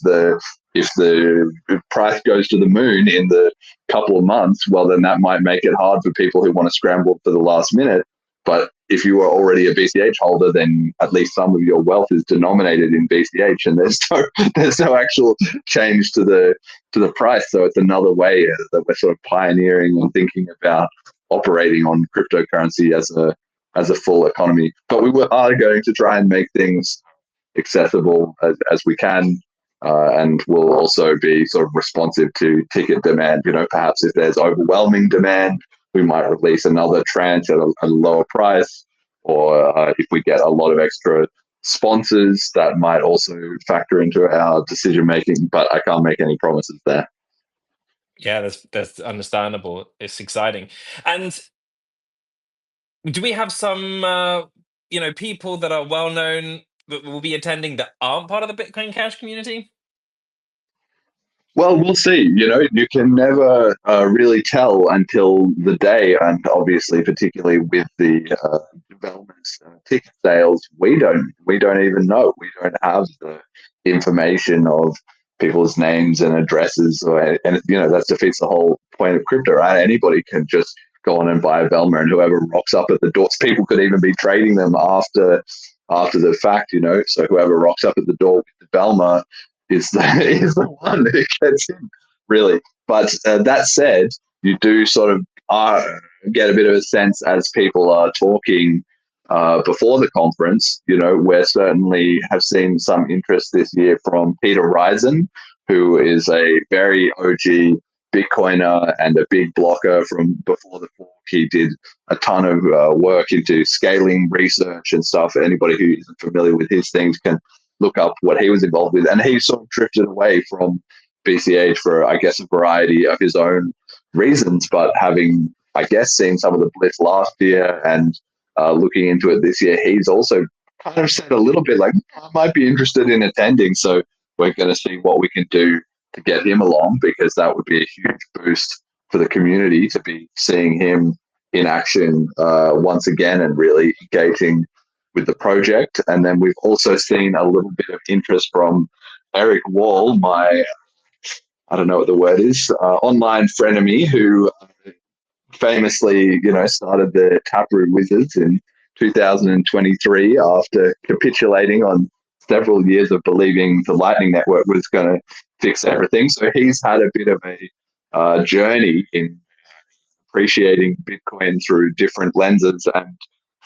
the price goes to the moon in the couple of months, well, then that might make it hard for people who want to scramble for the last minute. But if you are already a BCH holder, then at least some of your wealth is denominated in BCH, and there's no actual change to the price. So it's another way that we're sort of pioneering and thinking about operating on cryptocurrency as a full economy. But are going to try and make things accessible as we can, and we'll also be sort of responsive to ticket demand. Perhaps if there's overwhelming demand, we might release another tranche at a lower price, or if we get a lot of extra sponsors, that might also factor into our decision making. But I can't make any promises there. Yeah, that's understandable. It's exciting. And do we have some people that are well known that will be attending that aren't part of the Bitcoin Cash community? Well, we'll see. You can never really tell until the day, and obviously, particularly with the developments, ticket sales, we don't even know. We don't have the information of people's names and addresses, and that defeats the whole point of crypto, right? Anybody can just go on and buy a Velma, and whoever rocks up at the doors, people could even be trading them after the fact. So whoever rocks up at the door with the Velma is the one who gets in, really. But that said, you do sort of get a bit of a sense as people are talking before the conference. We certainly have seen some interest this year from Peter Risen, who is a very OG Bitcoiner and a big blocker from before the fork. He did a ton of work into scaling research and stuff. Anybody who isn't familiar with his things can look up what he was involved with. And he sort of drifted away from BCH for, I guess, a variety of his own reasons. But having, I guess, seen some of the Bliss last year and looking into it this year, he's also kind of said a little bit like, I might be interested in attending. So we're going to see what we can do to get him along, because that would be a huge boost for the community to be seeing him in action once again and really engaging with the project. And then we've also seen a little bit of interest from Eric Wall, my, I don't know what the word is, online frenemy, who famously, started the Taproot Wizards in 2023 after capitulating on several years of believing the Lightning Network was going to fix everything. So he's had a bit of a journey in appreciating Bitcoin through different lenses, and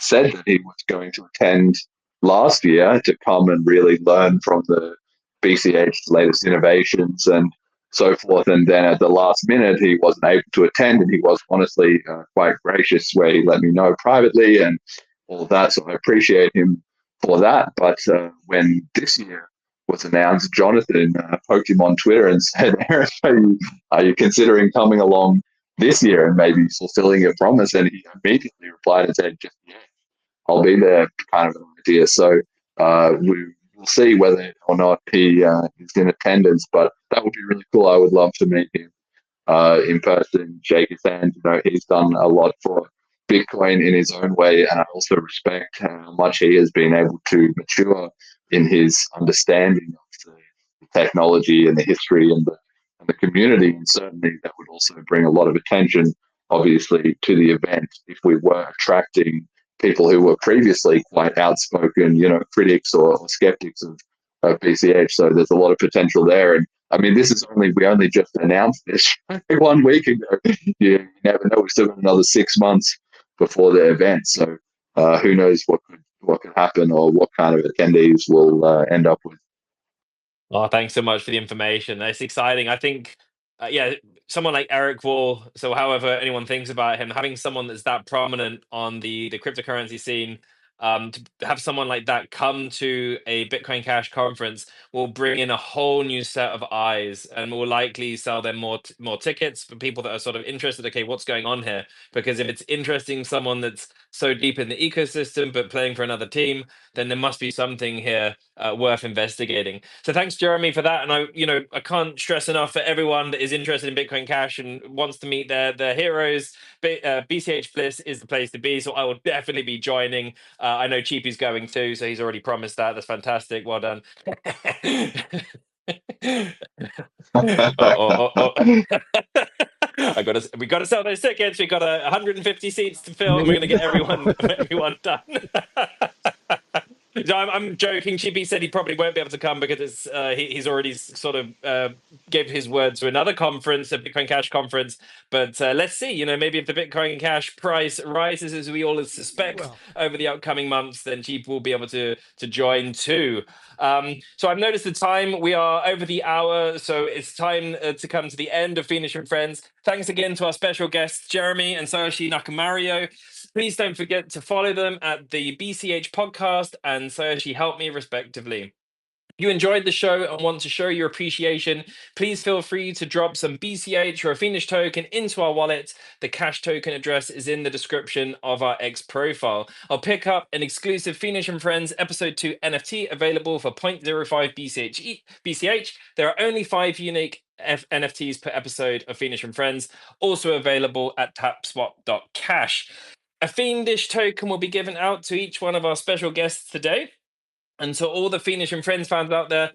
said that he was going to attend last year to come and really learn from the BCH's latest innovations and so forth. And then at the last minute, he wasn't able to attend, and he was honestly quite gracious, where he let me know privately and all of that. So I appreciate him for that. But when this year was announced, Jonathan poked him on Twitter and said, Eric, are you considering coming along this year and maybe fulfilling a promise? And he immediately replied and said, just yeah, I'll be there, kind of an idea. So we'll see whether or not he is in attendance, but that would be really cool. I would love to meet him in person, shake his hand. He's done a lot for Bitcoin in his own way, and I also respect how much he has been able to mature in his understanding of the technology and the history and the community. And certainly that would also bring a lot of attention, obviously, to the event if we were attracting people who were previously quite outspoken, critics or skeptics of BCH. So there's a lot of potential there. And I mean, we only just announced this 1 week ago. You never know. We've still got another 6 months before the event. So who knows what could happen or what kind of attendees we'll end up with. Oh, thanks so much for the information. That's exciting. I think, someone like Eric Wall. So, however anyone thinks about him, having someone that's that prominent on the cryptocurrency scene, to have someone like that come to a Bitcoin Cash conference will bring in a whole new set of eyes, and will likely sell them more tickets for people that are sort of interested. Okay, what's going on here? Because if it's interesting, someone that's so deep in the ecosystem, but playing for another team, then there must be something here worth investigating. So thanks, Jeremy, for that. And I can't stress enough for everyone that is interested in Bitcoin Cash and wants to meet their heroes. BCH Bliss is the place to be. So I will definitely be joining. I know Cheapy's going too, so he's already promised that. That's fantastic. Well done. We got to sell those tickets. We got 150 seats to fill, and we're going to get everyone done. So I'm joking. Chippy said he probably won't be able to come because he's already sort of gave his word to another conference, a Bitcoin Cash conference. But let's see. Maybe if the Bitcoin Cash price rises, as we all suspect, over the upcoming months, then Chippy will be able to join too. So I've noticed the time. We are over the hour, so it's time to come to the end of Fiendish and Friends. Thanks again to our special guests, Jeremy and Sayoshi Nakamario. Please don't forget to follow them at the BCH Podcast and Sayoshi Help Me, respectively. If you enjoyed the show and want to show your appreciation, please feel free to drop some BCH or a Fiendish token into our wallet. The cash token address is in the description of our X profile. I'll pick up an exclusive Fiendish and Friends Episode 2 NFT available for 0.05 BCH. There are only 5 unique NFTs per episode of Fiendish and Friends, also available at tapswap.cash. A Fiendish token will be given out to each one of our special guests today. And to all the Fiendish and Friends fans out there,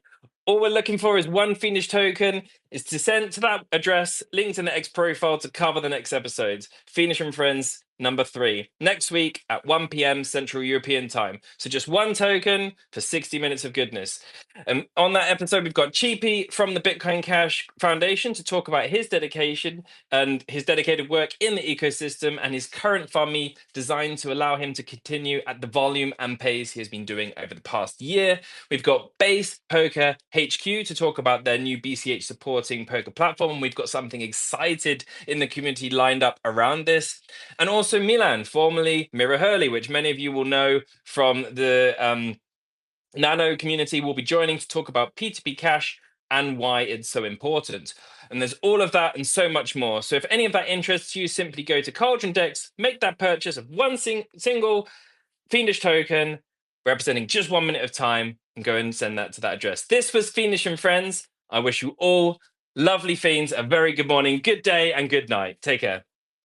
all we're looking for is one Fiendish token, is to send to that address, linked in the X profile to cover the next episodes. Fiendish and Friends number 3, next week at 1 p.m. Central European time. So just one token for 60 minutes of goodness. And on that episode, we've got Cheapy from the Bitcoin Cash Foundation to talk about his dedication and his dedicated work in the ecosystem and his current FundMe designed to allow him to continue at the volume and pace he has been doing over the past year. We've got Base Poker HQ to talk about their new BCH supporting poker platform. We've got something excited in the community lined up around this. And also Milan, formerly Mirror Hurley, which many of you will know from the Nano community, will be joining to talk about P2P cash and why it's so important. And there's all of that and so much more. So if any of that interests you, simply go to Cauldron Dex, make that purchase of one single Fiendish token representing just 1 minute of time, and go and send that to that address. This was Fiendish and Friends. I wish you all lovely fiends a very good morning, good day, and good night. Take care.